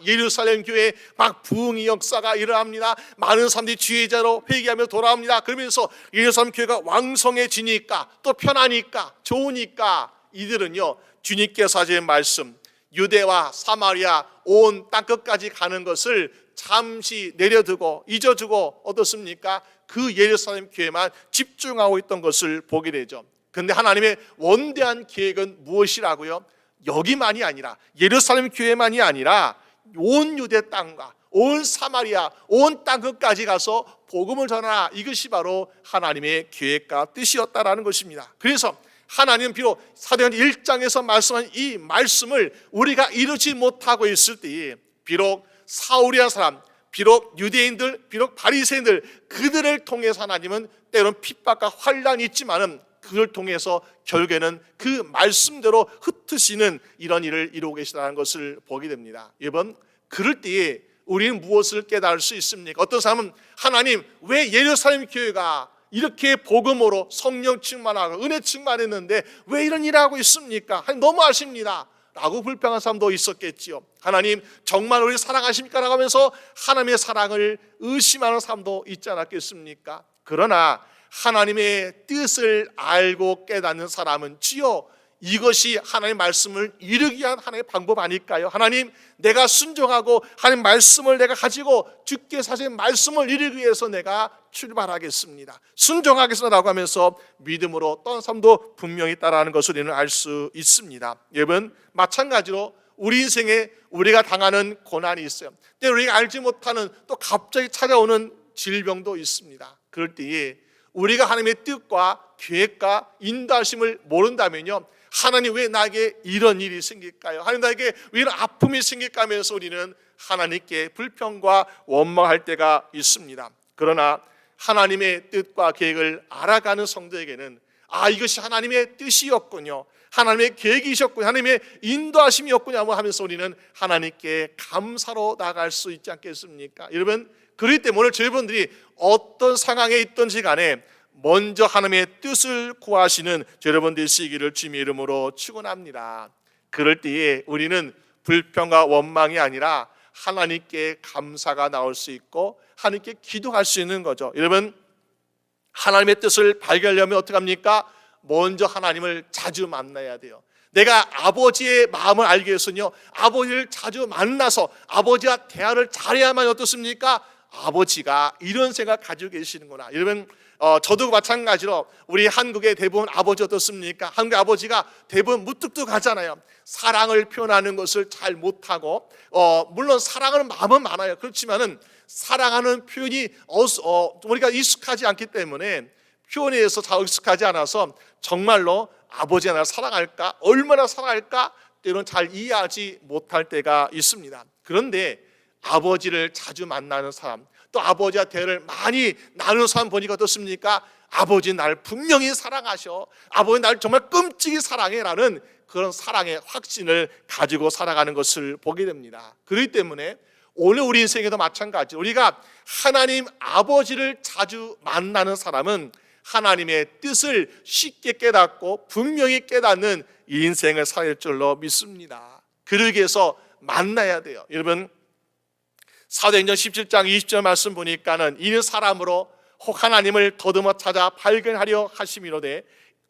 예루살렘 교회에 막 부흥의 역사가 일어납니다. 많은 사람들이 주의자로 회개하며 돌아옵니다. 그러면서 예루살렘 교회가 왕성해지니까 또 편하니까 좋으니까 이들은요 주님께서 하신 말씀 유대와 사마리아 온 땅끝까지 가는 것을 잠시 내려두고 잊어두고 어떻습니까? 그 예루살렘 교회만 집중하고 있던 것을 보게 되죠. 그런데 하나님의 원대한 계획은 무엇이라고요? 여기만이 아니라 예루살렘 교회만이 아니라 온 유대 땅과 온 사마리아 온 땅끝까지 가서 복음을 전하라. 이것이 바로 하나님의 계획과 뜻이었다라는 것입니다. 그래서 하나님은 비록 사도행전 1장에서 말씀한 이 말씀을 우리가 이루지 못하고 있을 때에 비록 사울이라는 사람, 비록 유대인들, 비록 바리새인들 그들을 통해서 하나님은 때로는 핍박과 환란이 있지만은 그걸 통해서 결국에는 그 말씀대로 흩으시는 이런 일을 이루고 계시다는 것을 보게 됩니다. 여러분, 그럴 때에 우리는 무엇을 깨달을 수 있습니까? 어떤 사람은 하나님 왜 예루살렘 교회가 이렇게 복음으로 성령 충만하고 은혜 충만했는데 왜 이런 일을 하고 있습니까? 하나님 너무 아십니다 라고 불평한 사람도 있었겠지요. 하나님 정말 우리 사랑하십니까? 라고 하면서 하나님의 사랑을 의심하는 사람도 있지 않았겠습니까? 그러나 하나님의 뜻을 알고 깨닫는 사람은 지요 이것이 하나님의 말씀을 이루기 위한 하나님의 방법 아닐까요? 하나님 내가 순종하고 하나님 말씀을 내가 가지고 주께서 하신 말씀을 이루기 위해서 내가 출발하겠습니다, 순종하겠습니다 라고 하면서 믿음으로 떠난 사람도 분명히 있다는 것을 우리는 알 수 있습니다. 여러분, 마찬가지로 우리 인생에 우리가 당하는 고난이 있어요. 때로 우리가 알지 못하는 또 갑자기 찾아오는 질병도 있습니다. 그럴 때에 우리가 하나님의 뜻과 계획과 인도하심을 모른다면요, 하나님 왜 나에게 이런 일이 생길까요? 하나님 나에게 왜 이런 아픔이 생길까 하면서 우리는 하나님께 불평과 원망할 때가 있습니다. 그러나 하나님의 뜻과 계획을 알아가는 성도에게는 이것이 하나님의 뜻이었군요, 하나님의 계획이셨군요, 하나님의 인도하심이었군요 하면서 우리는 하나님께 감사로 나아갈 수 있지 않겠습니까? 여러분, 그렇기 때문에 오늘 저희분들이 어떤 상황에 있든지 간에 먼저 하나님의 뜻을 구하시는 여러분 되시기를 주님의 이름으로 축원합니다. 그럴 때에 우리는 불평과 원망이 아니라 하나님께 감사가 나올 수 있고 하나님께 기도할 수 있는 거죠. 여러분, 하나님의 뜻을 발견하려면 어떻게 합니까? 먼저 하나님을 자주 만나야 돼요. 내가 아버지의 마음을 알기 위해서는요, 아버지를 자주 만나서 아버지와 대화를 잘해야만 어떻습니까? 아버지가 이런 생각 가지고 계시는구나. 여러분, 저도 마찬가지로 우리 한국의 대부분 아버지 어떻습니까? 한국의 아버지가 대부분 무뚝뚝하잖아요. 사랑을 표현하는 것을 잘 못하고, 물론 사랑하는 마음은 많아요. 그렇지만은 사랑하는 표현이 우리가 익숙하지 않기 때문에 표현에 의해서 잘 익숙하지 않아서 정말로 아버지가 나를 사랑할까? 얼마나 사랑할까? 때로는 잘 이해하지 못할 때가 있습니다. 그런데 아버지를 자주 만나는 사람, 또 아버지와 대화를 많이 나누는 사람 보니까 어떻습니까? 아버지 나를 분명히 사랑하셔, 아버지 나를 정말 끔찍이 사랑해라는 그런 사랑의 확신을 가지고 살아가는 것을 보게 됩니다. 그렇기 때문에 오늘 우리 인생에도 마찬가지, 우리가 하나님 아버지를 자주 만나는 사람은 하나님의 뜻을 쉽게 깨닫고 분명히 깨닫는 이 인생을 살 줄로 믿습니다. 그러기 위해서 만나야 돼요. 여러분, 사도행전 17장 20절 말씀 보니까는 이는 사람으로 혹 하나님을 더듬어 찾아 발견하려 하심이로되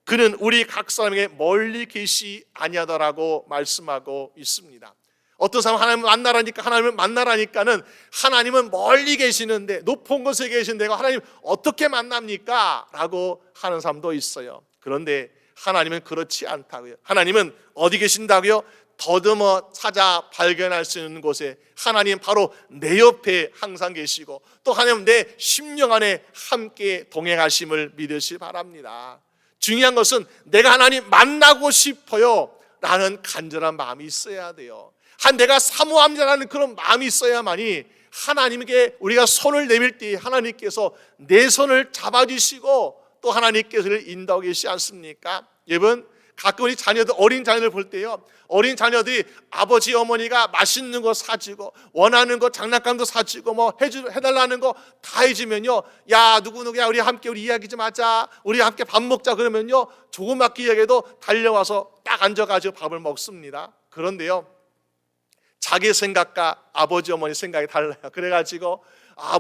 그는 우리 각 사람에게 멀리 계시 아니하더라고 말씀하고 있습니다. 어떤 사람은 하나님을 만나라니까, 하나님을 만나라니까는 하나님은 멀리 계시는데, 높은 곳에 계신데 하나님 어떻게 만납니까? 라고 하는 사람도 있어요. 그런데 하나님은 그렇지 않다고요. 하나님은 어디 계신다고요? 더듬어 찾아 발견할 수 있는 곳에 하나님 바로 내 옆에 항상 계시고, 또 하나님 내 심령 안에 함께 동행하심을 믿으시 바랍니다. 중요한 것은 내가 하나님 만나고 싶어요 라는 간절한 마음이 있어야 돼요. 내가 사모합니다라는 그런 마음이 있어야만이 하나님께 우리가 손을 내밀 때 하나님께서 내 손을 잡아주시고 또 하나님께서 인도하고 계시지 않습니까? 여러분, 가끔 우리 자녀들, 어린 자녀들 볼 때요, 어린 자녀들이 아버지 어머니가 맛있는 거 사주고 원하는 거 장난감도 사주고 뭐 해달라는 거 다 해주면요, 야 누구야 우리 함께 우리 이야기 좀 하자, 우리 함께 밥 먹자 그러면요, 조그맣게 이야기해도 달려와서 딱 앉아가지고 밥을 먹습니다. 그런데요, 자기 생각과 아버지 어머니 생각이 달라요. 그래가지고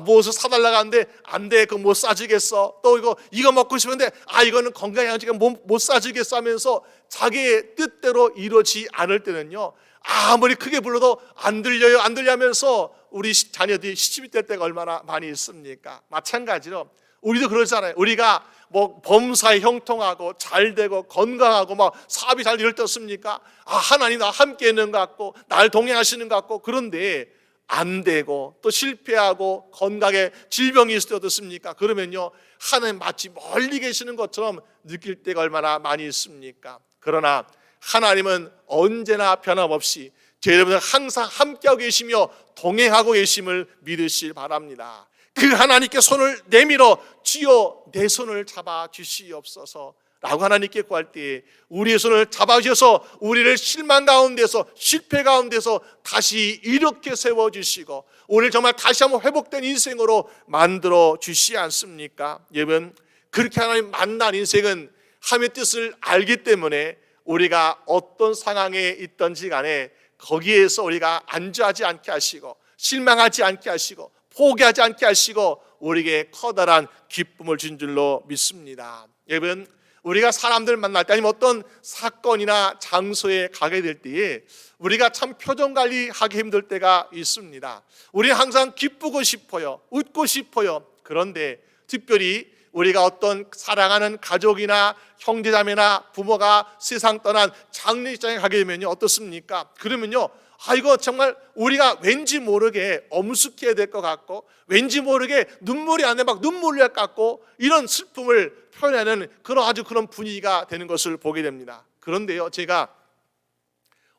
무엇을 사달라고 하는데 안 돼, 그거 못 사주겠어. 또 이거 먹고 싶은데 이거는 건강에 안 좋으니까 못 사주겠어 하면서 자기의 뜻대로 이루어지지 않을 때는요, 아무리 크게 불러도 안 들려요, 안 들려 하면서 우리 자녀들이 시집이 될 때가 얼마나 많이 있습니까? 마찬가지로 우리도 그러잖아요. 우리가 뭐 범사에 형통하고 잘 되고 건강하고 막 사업이 잘 이럴 때 없습니까? 하나님 나와 함께 있는 것 같고 날 동행하시는 것 같고, 그런데 안 되고 또 실패하고 건강에 질병이 있을 때 어떻습니까? 그러면요, 하나님 마치 멀리 계시는 것처럼 느낄 때가 얼마나 많이 있습니까? 그러나 하나님은 언제나 변함없이 여러분들 항상 함께하고 계시며 동행하고 계심을 믿으시기 바랍니다. 그 하나님께 손을 내밀어 주여 내 손을 잡아 주시옵소서 라고 하나님께 구할 때에 우리의 손을 잡아주셔서 우리를 실망 가운데서 실패 가운데서 다시 이렇게 세워주시고 오늘 정말 다시 한번 회복된 인생으로 만들어 주시지 않습니까? 여러분, 그렇게 하나님 만난 인생은 하나님의 뜻을 알기 때문에 우리가 어떤 상황에 있든지 간에 거기에서 우리가 안주하지 않게 하시고 실망하지 않게 하시고 포기하지 않게 하시고 우리에게 커다란 기쁨을 준 줄로 믿습니다. 여러분, 우리가 사람들 만날 때 아니면 어떤 사건이나 장소에 가게 될 때에 우리가 참 표정 관리하기 힘들 때가 있습니다. 우리는 항상 기쁘고 싶어요, 웃고 싶어요. 그런데 특별히 우리가 어떤 사랑하는 가족이나 형제자매나 부모가 세상 떠난 장례식장에 가게 되면요, 어떻습니까? 그러면요, 이거 정말 우리가 왠지 모르게 엄숙해야 될 것 같고 왠지 모르게 눈물이 안 나 막 눈물이 날 것 같고 이런 슬픔을 표현하는 그런 분위기가 되는 것을 보게 됩니다. 그런데요, 제가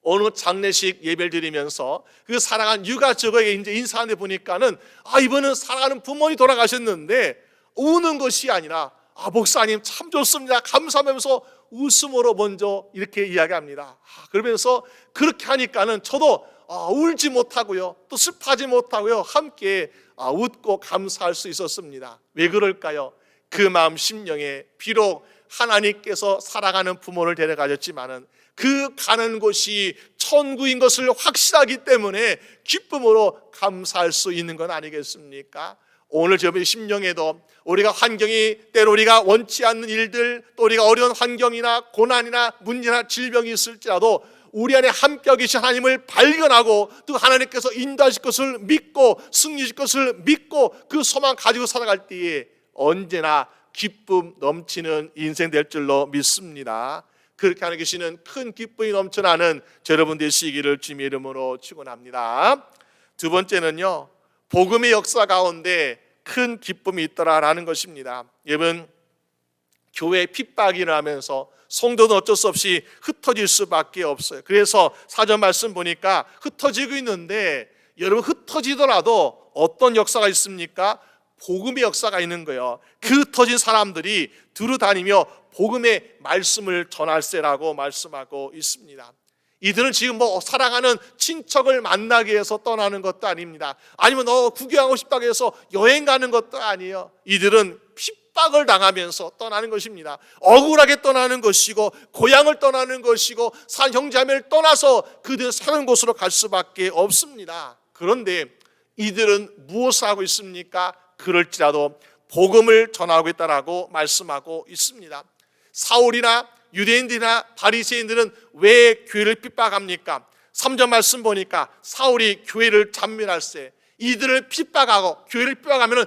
어느 장례식 예배를 드리면서 그 사랑하는 유가족에게 이제 인사하는데 보니까는 이번은 사랑하는 부모님이 돌아가셨는데 우는 것이 아니라 목사님 참 좋습니다, 감사하면서 웃음으로 먼저 이렇게 이야기합니다. 그러면서 그렇게 하니까는 저도 울지 못하고요, 또 슬퍼하지 못하고요, 함께 웃고 감사할 수 있었습니다. 왜 그럴까요? 그 마음 심령에 비록 하나님께서 사랑하는 부모를 데려가셨지만은 그 가는 곳이 천국인 것을 확실하기 때문에 기쁨으로 감사할 수 있는 건 아니겠습니까? 오늘 저의 심령에도 우리가 환경이 때로 우리가 원치 않는 일들 또 우리가 어려운 환경이나 고난이나 문제나 질병이 있을지라도 우리 안에 함께 계신 하나님을 발견하고 또 하나님께서 인도하실 것을 믿고 승리하실 것을 믿고 그 소망 가지고 살아갈 때에 언제나 기쁨 넘치는 인생 될 줄로 믿습니다. 그렇게 하나 계시는 큰 기쁨이 넘쳐나는 여러분 되시기를 주님의 이름으로 축원합니다. 두 번째는요, 복음의 역사 가운데 큰 기쁨이 있더라라는 것입니다. 여러분, 교회 핍박이 일어나면서 성도는 어쩔 수 없이 흩어질 수밖에 없어요. 그래서 사전 말씀 보니까 흩어지고 있는데 여러분, 흩어지더라도 어떤 역사가 있습니까? 복음의 역사가 있는 거예요. 그 흩어진 사람들이 두루 다니며 복음의 말씀을 전할세라고 말씀하고 있습니다. 이들은 지금 사랑하는 친척을 만나기 위해서 떠나는 것도 아닙니다. 아니면 구경하고 싶다고 해서 여행 가는 것도 아니에요. 이들은 핍박을 당하면서 떠나는 것입니다. 억울하게 떠나는 것이고 고향을 떠나는 것이고 산 형제자매를 떠나서 그들은 사는 곳으로 갈 수밖에 없습니다. 그런데 이들은 무엇을 하고 있습니까? 그럴지라도 복음을 전하고 있다라고 말씀하고 있습니다. 사울이나 유대인들이나 바리새인들은 왜 교회를 핍박합니까? 3절 말씀 보니까 사울이 교회를 잔멸할세, 이들을 핍박하고 교회를 핍박하면은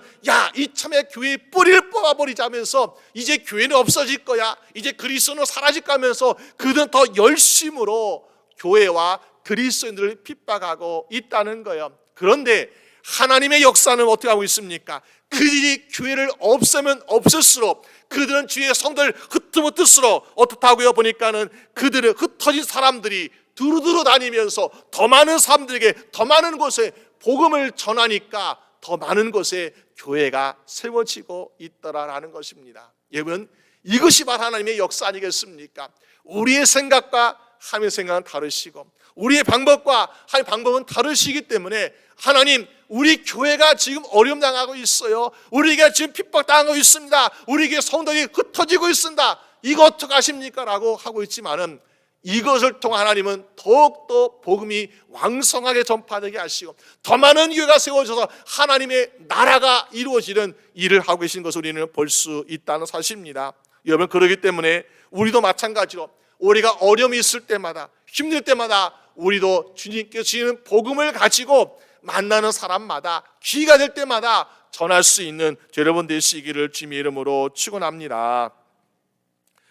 이참에 교회의 뿌리를 뽑아버리자면서 이제 교회는 없어질 거야, 이제 그리스도는 사라질 거면서 그들은 더 열심으로 교회와 그리스도인들을 핍박하고 있다는 거예요. 그런데 하나님의 역사는 어떻게 하고 있습니까? 그들이 교회를 없애면 없앨수록 그들은 주의 성도를 흩어뜨릴수록 어떻다고요? 보니까는 그들은 흩어진 사람들이 두루두루 다니면서 더 많은 사람들에게 더 많은 곳에 복음을 전하니까 더 많은 곳에 교회가 세워지고 있더라라는 것입니다. 여러분, 이것이 바로 하나님의 역사 아니겠습니까? 우리의 생각과 하나님의 생각은 다르시고 우리의 방법과 하나님의 방법은 다르시기 때문에 하나님, 우리 교회가 지금 어려움 당하고 있어요, 우리가 지금 핍박당하고 있습니다, 우리에게 성도들이 흩어지고 있습니다, 이거 어떻게 하십니까? 라고 하고 있지만은 이것을 통해 하나님은 더욱더 복음이 왕성하게 전파되게 하시고 더 많은 교회가 세워져서 하나님의 나라가 이루어지는 일을 하고 계신 것을 우리는 볼 수 있다는 사실입니다. 여러분, 그렇기 때문에 우리도 마찬가지로 우리가 어려움이 있을 때마다 힘들 때마다 우리도 주님께서 주시는 복음을 가지고 만나는 사람마다 기회가 될 때마다 전할 수 있는 여러분 되시기를 주님의 이름으로 축원합니다.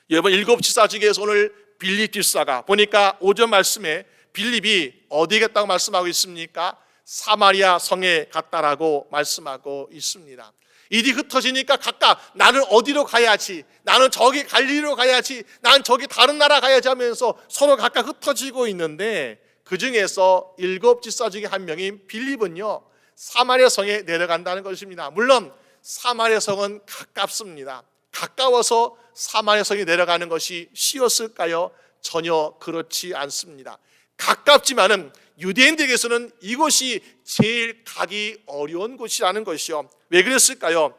여러분, 7지사 중에서 오늘 빌립 지사가 보니까 5절 말씀에 빌립이 어디에 갔다고 말씀하고 있습니까? 사마리아 성에 갔다라고 말씀하고 있습니다. 일이 흩어지니까 각각 나는 어디로 가야지, 나는 저기 갈릴리로 가야지, 나는 저기 다른 나라 가야지 하면서 서로 각각 흩어지고 있는데, 그 중에서 7집사 중에 한 명인 빌립은요 사마리아 성에 내려간다는 것입니다. 물론 사마리아 성은 가깝습니다. 가까워서 사마리아 성에 내려가는 것이 쉬웠을까요? 전혀 그렇지 않습니다. 가깝지만은 유대인들에게서는 이곳이 제일 가기 어려운 곳이라는 것이요. 왜 그랬을까요?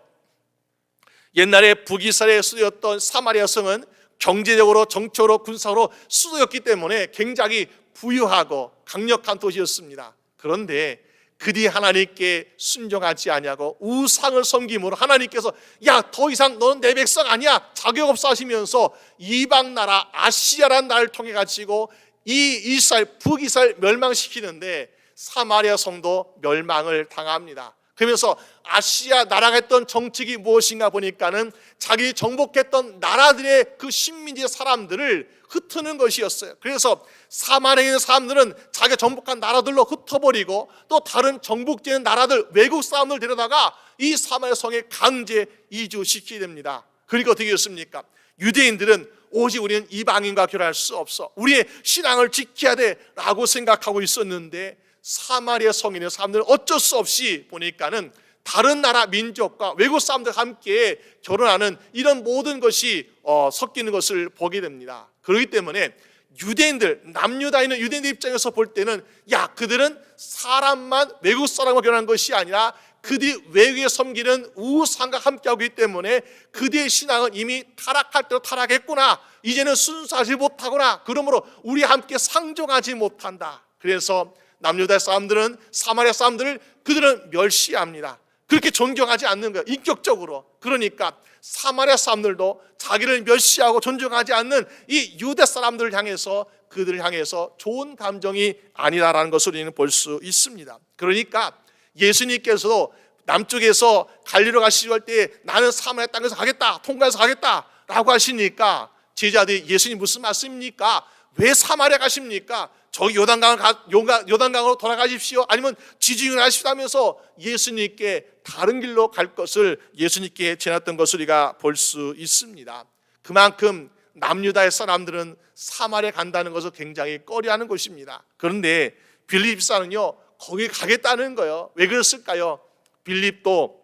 옛날에 북이스라엘의 수도였던 사마리아 성은 경제적으로, 정치적으로, 군사로 수도였기 때문에 굉장히 부유하고 강력한 도시였습니다. 그런데 그들이 하나님께 순종하지 아니하고 우상을 섬김으로 하나님께서 야, 더 이상 너는 내 백성 아니야, 자격 없어 하시면서 이방 나라 아시아라는 나라를 통해 가지고 이 이스라엘, 북이스라엘 멸망시키는데 사마리아 성도 멸망을 당합니다. 그러면서 아시아 나라가 했던 정책이 무엇인가 보니까는 자기 정복했던 나라들의 그 식민지 사람들을 흩트는 것이었어요. 그래서 사마리아에 있는 사람들은 자기가 정복한 나라들로 흩어버리고 또 다른 정복되는 나라들, 외국 사람들 데려다가 이 사마리아 성에 강제 이주시키게 됩니다. 그러니까 어떻게 됐습니까? 유대인들은 오직 우리는 이방인과 결혼할 수 없어, 우리의 신앙을 지켜야 돼 라고 생각하고 있었는데, 사마리아 성에 있는 사람들은 어쩔 수 없이 보니까는 다른 나라 민족과 외국 사람들과 함께 결혼하는 이런 모든 것이 섞이는 것을 보게 됩니다. 그렇기 때문에 유대인들, 남유다에 있는 유대인들 입장에서 볼 때는 야, 그들은 사람만, 외국 사람과 결혼한 것이 아니라 그들이 외국에 섬기는 우상과 함께하고 있기 때문에 그들의 신앙은 이미 타락할 대로 타락했구나, 이제는 순수하지 못하구나, 그러므로 우리와 함께 상종하지 못한다. 그래서 남유다 사람들은 사마리아 사람들을 그들은 멸시합니다. 그렇게 존경하지 않는 거예요, 인격적으로. 그러니까 사마리아 사람들도 자기를 멸시하고 존중하지 않는 이 유대 사람들을 향해서, 그들을 향해서 좋은 감정이 아니라는 것을 우리는 볼 수 있습니다. 그러니까 예수님께서도 남쪽에서 갈릴리로 가시고 할 때 나는 사마리아 땅에서 가겠다, 통과해서 가겠다 라고 하시니까 제자들이 예수님 무슨 말씀입니까? 왜 사마리아 가십니까? 저기 요단강으로 돌아가십시오, 아니면 지중해 가십시오 하면서 예수님께 다른 길로 갈 것을 예수님께 제안했던 것을 우리가 볼 수 있습니다. 그만큼 남유다의 사람들은 사마리아 간다는 것을 굉장히 꺼려하는 것입니다. 그런데 빌립 집사는요 거기 가겠다는 거예요. 왜 그랬을까요? 빌립도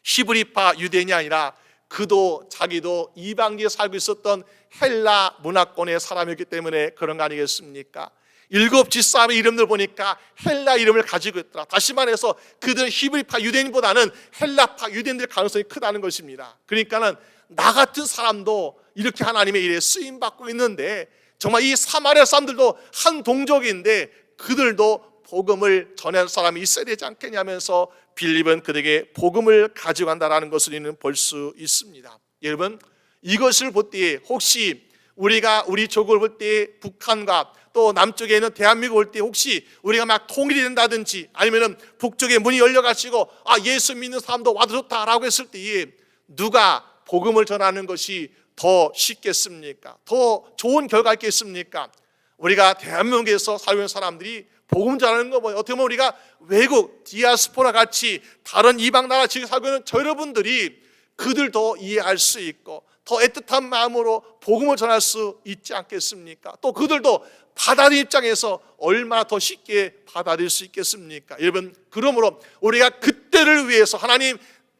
히브리파 유대인이 아니라 그도 자기도 이방지에 살고 있었던 헬라 문화권의 사람이었기 때문에 그런 거 아니겠습니까? 7집사의 이름들 보니까 헬라 이름을 가지고 있더라. 다시 말해서 그들은 히브리파 유대인보다는 헬라파 유대인들 가능성이 크다는 것입니다. 그러니까는 나 같은 사람도 이렇게 하나님의 일에 쓰임받고 있는데, 정말 이 사마리아 사람들도 한 동족인데 그들도 복음을 전할 사람이 있어야 되지 않겠냐면서 빌립은 그들에게 복음을 가지고 간다는 것을 우리는 볼 수 있습니다. 여러분, 이것을 볼 때 혹시 우리가 우리 조국을 볼 때 북한과 또 남쪽에 있는 대한민국을 볼 때 혹시 우리가 막 통일이 된다든지 아니면은 북쪽에 문이 열려가지고 예수 믿는 사람도 와도 좋다라고 했을 때 누가 복음을 전하는 것이 더 쉽겠습니까? 더 좋은 결과가 있겠습니까? 우리가 대한민국에서 살고 있는 사람들이 복음 전하는 거 뭐예요? 어떻게 보면 우리가 외국 디아스포라 같이 다른 이방 나라 지금 살고 있는 저 여러분들이 그들도 이해할 수 있고 더 애틋한 마음으로 복음을 전할 수 있지 않겠습니까? 또 그들도 받아들인 입장에서 얼마나 더 쉽게 받아들일 수 있겠습니까? 여러분, 그러므로 우리가 그때를 위해서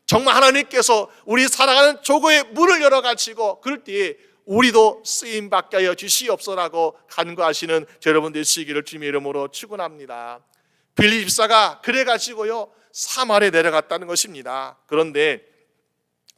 정말 하나님께서 우리 살아가는 조국의 문을 열어가지고 그럴 때에 우리도 쓰임받게 하여 주시옵소서라고 간구하시는 여러분 되시기를 주님의 이름으로 축원합니다. 빌립 집사가 그래가지고요 사마리아에 내려갔다는 것입니다. 그런데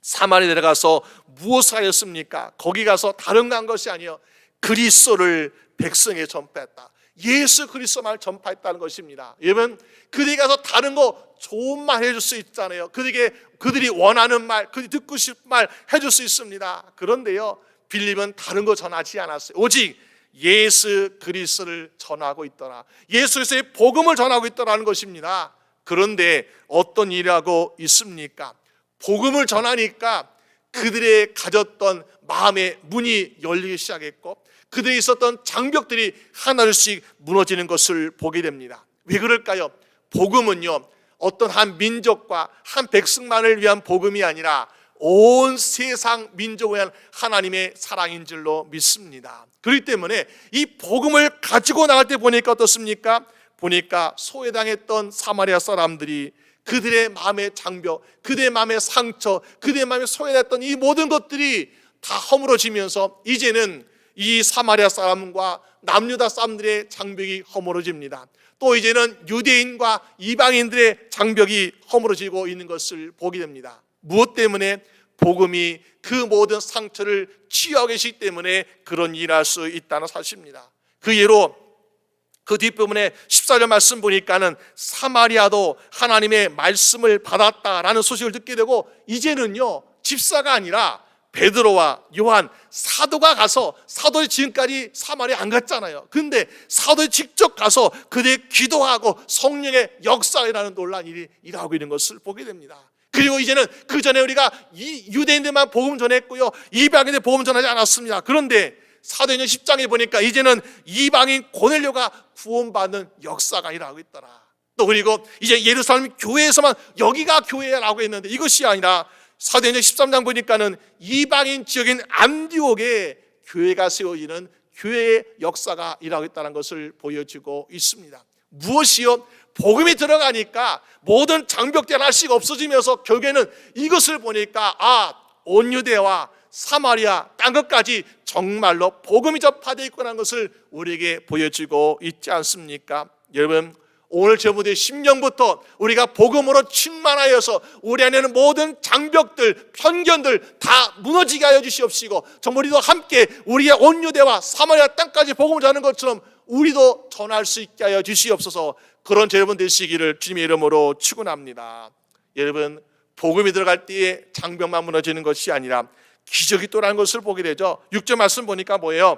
사마리아에 내려가서 무엇을 하였습니까? 거기 가서 다른 간 것이 아니요 그리스도를 백성에 전파했다. 예수 그리스도만을 전파했다는 것입니다. 여러분, 그들이 가서 다른 거 좋은 말 해줄 수 있잖아요. 그들이 원하는 말, 그들이 듣고 싶은 말 해줄 수 있습니다. 그런데요 빌립은 다른 거 전하지 않았어요. 오직 예수 그리스도를 전하고 있더라, 예수 그리스도의 복음을 전하고 있더라는 것입니다. 그런데 어떤 일이 하고 있습니까? 복음을 전하니까 그들의 가졌던 마음의 문이 열리기 시작했고 그들이 있었던 장벽들이 하나씩 무너지는 것을 보게 됩니다. 왜 그럴까요? 복음은요, 어떤 한 민족과 한 백성만을 위한 복음이 아니라 온 세상 민족을 위한 하나님의 사랑인 줄로 믿습니다. 그렇기 때문에 이 복음을 가지고 나갈 때 보니까 어떻습니까? 보니까 소외당했던 사마리아 사람들이 그들의 마음의 장벽, 그들의 마음의 상처, 그들의 마음에 소외됐던 이 모든 것들이 다 허물어지면서 이제는 이 사마리아 사람과 남유다 사람들의 장벽이 허물어집니다. 또 이제는 유대인과 이방인들의 장벽이 허물어지고 있는 것을 보게 됩니다. 무엇 때문에? 복음이 그 모든 상처를 치유하고 계시기 때문에 그런 일을 할 수 있다는 사실입니다. 그 예로 그 뒷부분에 14절 말씀 보니까는 사마리아도 하나님의 말씀을 받았다라는 소식을 듣게 되고 이제는요, 집사가 아니라 베드로와 요한 사도가 가서, 사도의 지금까지 사마리아 안 갔잖아요. 근데 사도에 직접 가서 그들의 기도하고 성령의 역사라는 놀라운 일이 일어나고 있는 것을 보게 됩니다. 그리고 이제는 그 전에 우리가 이 유대인들만 복음 전했고요, 이방인들 복음 전하지 않았습니다. 그런데 사도행전 10장에 보니까 이제는 이방인 고넬료가 구원받는 역사가 일어나고 있더라. 또 그리고 이제 예루살렘 교회에서만 여기가 교회라고 했는데 이것이 아니라 사도행전 13장 보니까는 이방인 지역인 안디옥에 교회가 세워지는 교회의 역사가 일어나고 있다는 것을 보여주고 있습니다. 무엇이요? 복음이 들어가니까 모든 장벽들이 하나씩 없어지면서 결국에는 이것을 보니까 온 유대와 사마리아 땅 끝까지 정말로 복음이 접하되어 있구나 하는 것을 우리에게 보여주고 있지 않습니까? 여러분, 오늘 저부터의 10년부터 우리가 복음으로 충만하여서 우리 안에는 모든 장벽들, 편견들 다 무너지게 하여 주시옵시고 정말 우리도 함께 우리의 온 유대와 사마리아 땅까지 복음을 전하는 것처럼 우리도 전할 수 있게 하여 주시옵소서. 그런 여러분 되시기를 주님의 이름으로 축원합니다. 여러분, 복음이 들어갈 때에 장벽만 무너지는 것이 아니라 기적이 또 나는 것을 보게 되죠. 6절 말씀 보니까 뭐예요?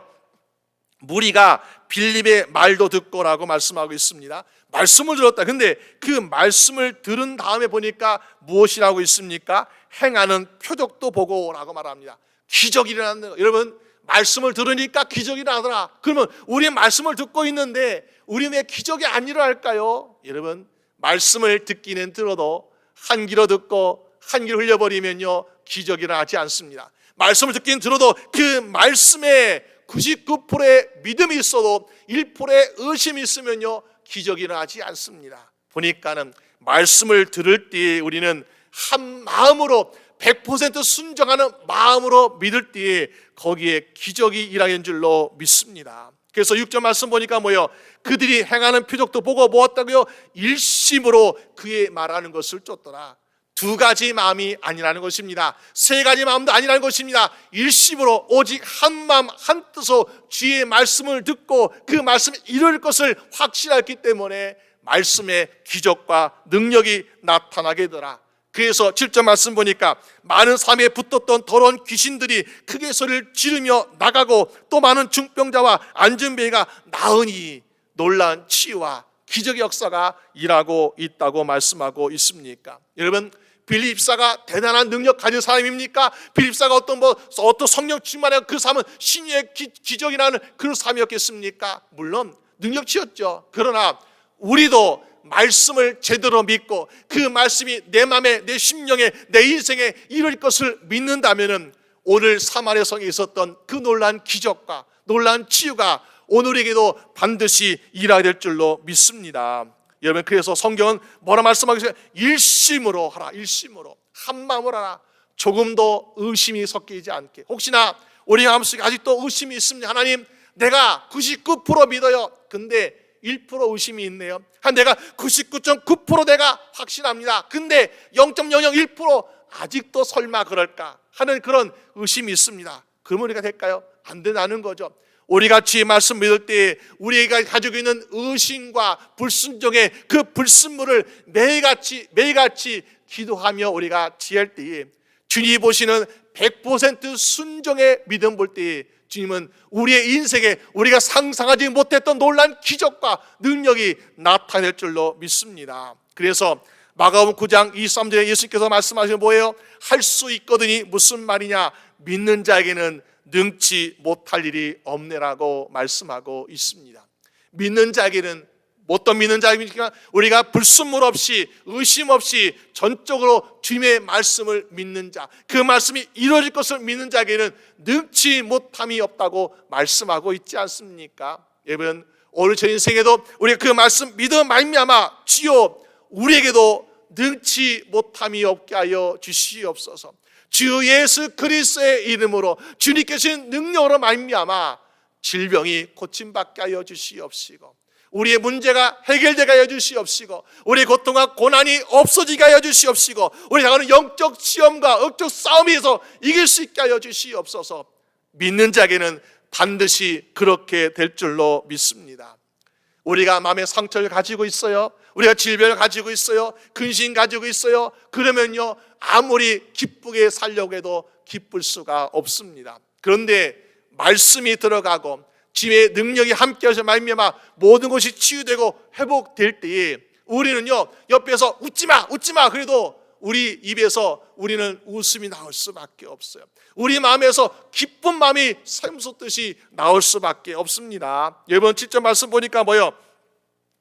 무리가 빌립의 말도 듣고라고 말씀하고 있습니다. 말씀을 들었다. 근데 그 말씀을 들은 다음에 보니까 무엇이라고 있습니까? 행하는 표적도 보고라고 말합니다. 기적이 일어났는 거. 여러분, 말씀을 들으니까 기적이 일어나더라. 그러면 우리 말씀을 듣고 있는데 우리 왜 기적이 안 일어날까요? 여러분, 말씀을 듣기는 들어도 한 귀로 듣고 한 귀로 흘려버리면요, 기적이 일어나지 않습니다. 말씀을 듣기는 들어도 그 말씀에 99%의 믿음이 있어도 1%의 의심이 있으면요, 기적이 일어나지 않습니다. 보니까는 말씀을 들을 때 우리는 한 마음으로 100% 순종하는 마음으로 믿을 때에 거기에 기적이 일어나는 줄로 믿습니다. 그래서 6절 말씀 보니까 뭐예요? 그들이 행하는 표적도 보고 보았다고요? 일심으로 그의 말하는 것을 쫓더라. 두 가지 마음이 아니라는 것입니다. 세 가지 마음도 아니라는 것입니다. 일심으로 오직 한 마음 한 뜻으로 주의 말씀을 듣고 그 말씀을 이룰 것을 확신했기 때문에 말씀의 기적과 능력이 나타나게 되더라. 그래서 7절 말씀 보니까 많은 삶에 붙었던 더러운 귀신들이 크게 소리를 지르며 나가고 또 많은 중병자와 안전병이가 나으니 놀라운 치유와 기적의 역사가 일하고 있다고 말씀하고 있습니까? 여러분, 빌립사가 대단한 능력 가진 사람입니까? 빌립사가 어떤 성령 충만한 그 삶은 신유의 기적이라는 그런 삶이었겠습니까? 물론 능력치였죠. 그러나 우리도 말씀을 제대로 믿고 그 말씀이 내 마음에, 내 심령에, 내 인생에 이룰 것을 믿는다면은 오늘 사마리아 성에 있었던 그 놀라운 기적과 놀라운 치유가 오늘에게도 반드시 일하게 될 줄로 믿습니다. 여러분, 그래서 성경은 뭐라 말씀하고 있어요? 일심으로 하라. 일심으로 한 마음으로 하라. 조금도 의심이 섞이지 않게. 혹시나 우리 마음속에 아직도 의심이 있습니다. 하나님, 내가 99% 믿어요. 근데 1% 의심이 있네요. 내가 99.9% 내가 확신합니다. 근데 0.001% 아직도 설마 그럴까 하는 그런 의심이 있습니다. 그러면 우리가 될까요? 안 된다는 거죠. 우리가 주의 말씀 믿을 때 우리가 가지고 있는 의심과 불순종의 그 불순물을 매일같이 기도하며 우리가 지할 때에 주님이 보시는 100% 순종의 믿음 볼 때에 주님은 우리의 인생에 우리가 상상하지 못했던 놀라운 기적과 능력이 나타낼 줄로 믿습니다. 그래서 마가복음 9장 23절에 예수님께서 말씀하시는 뭐예요? 할 수 있거든이 무슨 말이냐? 믿는 자에게는 능치 못할 일이 없네라고 말씀하고 있습니다. 믿는 자에게는 뭣도 믿는 자입니까? 우리가 불순물 없이 의심 없이 전적으로 주님의 말씀을 믿는 자, 그 말씀이 이루어질 것을 믿는 자에게는 능치 못함이 없다고 말씀하고 있지 않습니까? 여러분, 오늘 저 인생에도 우리가 그 말씀 믿어 말미암아 주여 우리에게도 능치 못함이 없게 하여 주시옵소서. 주 예수 그리스도의 이름으로 주님께서 능력으로 말미암아 질병이 고침받게 하여 주시옵시고, 우리의 문제가 해결되게 하여 주시옵시고, 우리의 고통과 고난이 없어지게 하여 주시옵시고, 우리 당하는 영적 시험과 영적 싸움에서 이길 수 있게 하여 주시옵소서. 믿는 자에게는 반드시 그렇게 될 줄로 믿습니다. 우리가 마음의 상처를 가지고 있어요, 우리가 질병을 가지고 있어요, 근심 가지고 있어요. 그러면요 아무리 기쁘게 살려고 해도 기쁠 수가 없습니다. 그런데 말씀이 들어가고 주님의 능력이 함께하셔 말미암아 모든 것이 치유되고 회복될 때에 우리는요 옆에서 웃지마 그래도 우리 입에서 우리는 웃음이 나올 수밖에 없어요. 우리 마음에서 기쁜 마음이 샘솟듯이 나올 수밖에 없습니다. 이번 7절 말씀 보니까 뭐요?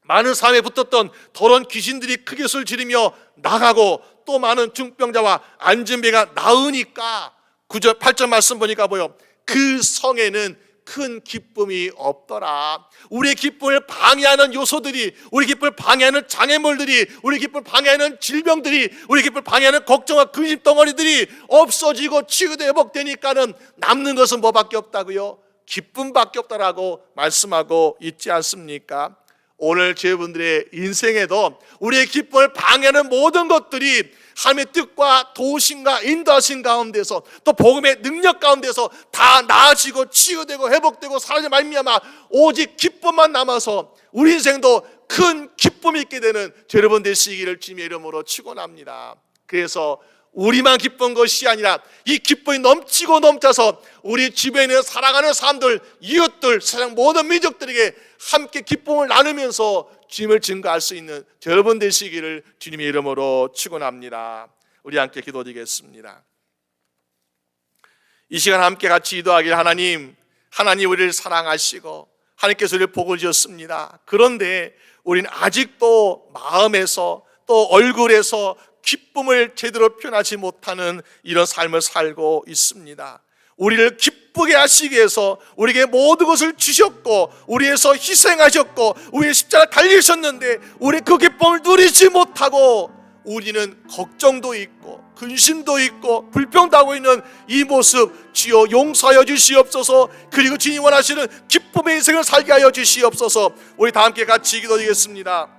많은 삶에 붙었던 더러운 귀신들이 크게 소리를 지르며 나가고 또 많은 중병자와 안진배가 나으니까 9절 8절 말씀 보니까 뭐요? 그 성에는 큰 기쁨이 없더라. 우리의 기쁨을 방해하는 요소들이, 우리 기쁨을 방해하는 장애물들이, 우리 기쁨을 방해하는 질병들이, 우리 기쁨을 방해하는 걱정과 근심 덩어리들이 없어지고 치유되고 회복되니까는 남는 것은 뭐밖에 없다고요? 기쁨밖에 없다라고 말씀하고 있지 않습니까? 오늘 저분들의 인생에도 우리의 기쁨을 방해하는 모든 것들이 하나님의 뜻과 도우심과 인도하심 가운데서 또 복음의 능력 가운데서 다 나아지고 치유되고 회복되고 사라져 말미암아 오직 기쁨만 남아서 우리 인생도 큰 기쁨이 있게 되는 여러분 되시기를 주님의 이름으로 축원합니다. 그래서 우리만 기쁜 것이 아니라 이 기쁨이 넘치고 넘쳐서 우리 주변에 있는 사랑하는 사람들, 이웃들, 세상 모든 민족들에게 함께 기쁨을 나누면서 주님을 증거할 수 있는 여러분 되시기를 주님의 이름으로 축원합니다. 우리 함께 기도드리겠습니다. 이 시간 함께 같이 기도하길, 하나님 우리를 사랑하시고 하나님께서 우리를 복을 주셨습니다. 그런데 우리는 아직도 마음에서 또 얼굴에서 기쁨을 제대로 표현하지 못하는 이런 삶을 살고 있습니다. 우리를 기쁘게 하시기 위해서 우리에게 모든 것을 주셨고 우리에서 희생하셨고 우리의 십자가를 달리셨는데 우리 그 기쁨을 누리지 못하고 우리는 걱정도 있고 근심도 있고 불평도 있는 이 모습 주여 용서하여 주시옵소서. 그리고 주님 원하시는 기쁨의 인생을 살게 하여 주시옵소서. 우리 다 함께 같이 기도드리겠습니다.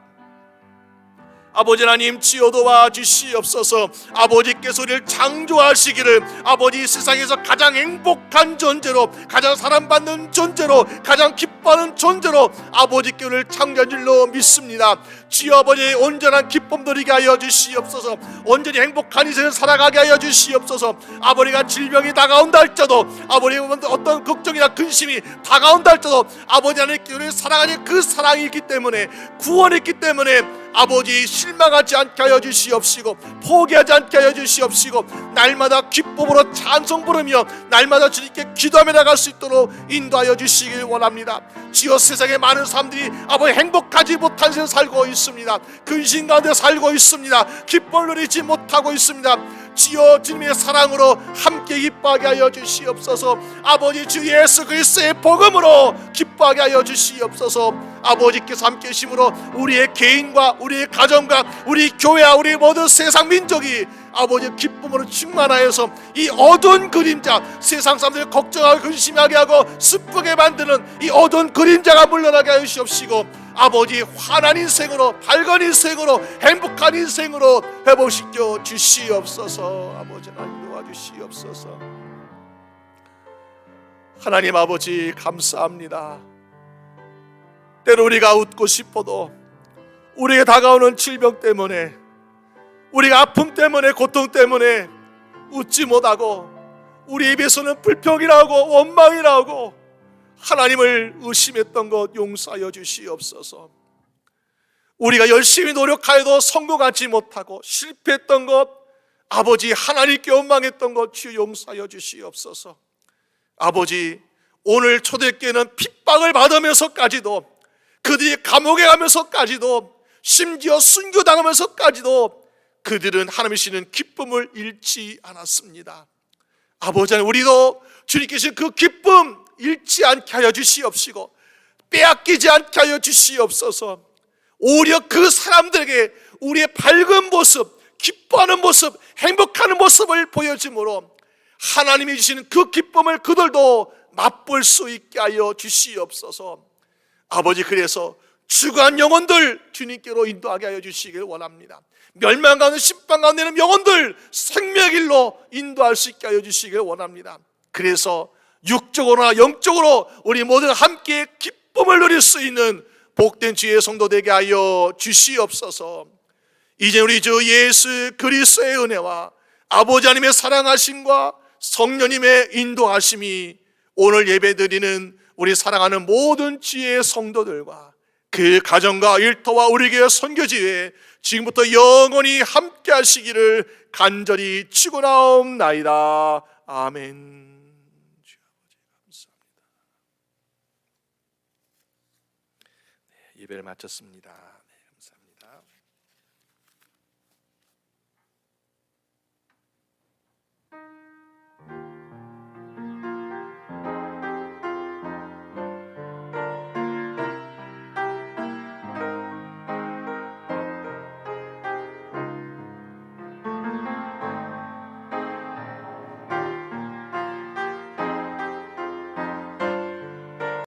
아버지 하나님 주여 도와주시옵소서. 아버지께서 우리를 창조하시기를 아버지 세상에서 가장 행복한 존재로, 가장 사랑받는 존재로, 가장 기뻐하는 존재로 아버지께 우리를 창조한 줄로 믿습니다. 주여 아버지의 온전한 기쁨 누리게 하여 주시옵소서. 온전히 행복한 인생을 살아가게 하여 주시옵소서. 아버지가 질병이 다가온다 할지라도, 아버지가 어떤 걱정이나 근심이 다가온다 할지라도 아버지 하나님께 우리를 사랑하는 그 사랑이 있기 때문에, 구원이 있기 때문에 아버지 실망하지 않게 하여 주시옵시고 포기하지 않게 하여 주시옵시고 날마다 기쁨으로 찬송 부르며 날마다 주님께 기도하며 나갈 수 있도록 인도하여 주시길 원합니다. 주여 세상에 많은 사람들이 아버지 행복하지 못한 삶을 살고 있습니다. 근심 가운데 살고 있습니다. 기쁨을 누리지 못하고 있습니다. 주여 주님의 사랑으로 함께 기뻐하게 하여 주시옵소서. 아버지 주 예수 그리스도의 복음으로 기뻐하게 하여 주시옵소서. 아버지께서 함께 계심으로 우리의 개인과 우리의 가정과 우리 교회와 우리 모든 세상 민족이 아버지 기쁨으로 충만하여서 이 어두운 그림자, 세상 사람들을 걱정하고 근심하게 하고 슬프게 만드는 이 어두운 그림자가 물러나게 하여 주시옵시고 아버지 환한 인생으로, 밝은 인생으로, 행복한 인생으로 회복시켜 주시옵소서. 아버지 하나님 도와주시옵소서. 하나님 아버지 감사합니다. 때로 우리가 웃고 싶어도 우리에게 다가오는 질병 때문에, 우리가 아픔 때문에, 고통 때문에 웃지 못하고 우리 입에서는 불평이 나오고 원망이 나오고 하나님을 의심했던 것 용서하여 주시옵소서. 우리가 열심히 노력하여도 성공하지 못하고 실패했던 것, 아버지 하나님께 원망했던 것 주 용서하여 주시옵소서. 아버지 오늘 초대교회는 핍박을 받으면서까지도 그들이 감옥에 가면서까지도, 심지어 순교당하면서까지도 그들은 하나님이 주시는 기쁨을 잃지 않았습니다. 아버지 하나님, 우리도 주님께서 그 기쁨 잃지 않게 하여 주시옵시고 빼앗기지 않게 하여 주시옵소서. 오히려 그 사람들에게 우리의 밝은 모습, 기뻐하는 모습, 행복하는 모습을 보여줌으로 하나님이 주시는 그 기쁨을 그들도 맛볼 수 있게 하여 주시옵소서. 아버지, 그래서 죽어간 영혼들 주님께로 인도하게 하여 주시길 원합니다. 멸망 가운데 심판 가운데 있는 영혼들 생명의 길로 인도할 수 있게 하여 주시길 원합니다. 그래서 육적으로나 영적으로 우리 모두가 함께 기쁨을 누릴 수 있는 복된 주의 성도 되게 하여 주시옵소서. 이제 우리 주 예수 그리스도의 은혜와 아버지 하나님의 사랑하심과 성령님의 인도하심이 오늘 예배드리는 우리 사랑하는 모든 주의 성도들과 그 가정과 일터와 우리 교회 선교지에 지금부터 영원히 함께 하시기를 간절히 축원하옵나이다. 아멘. 주 아버지 감사합니다. 네, 예배를 마쳤습니다. 네, 감사합니다.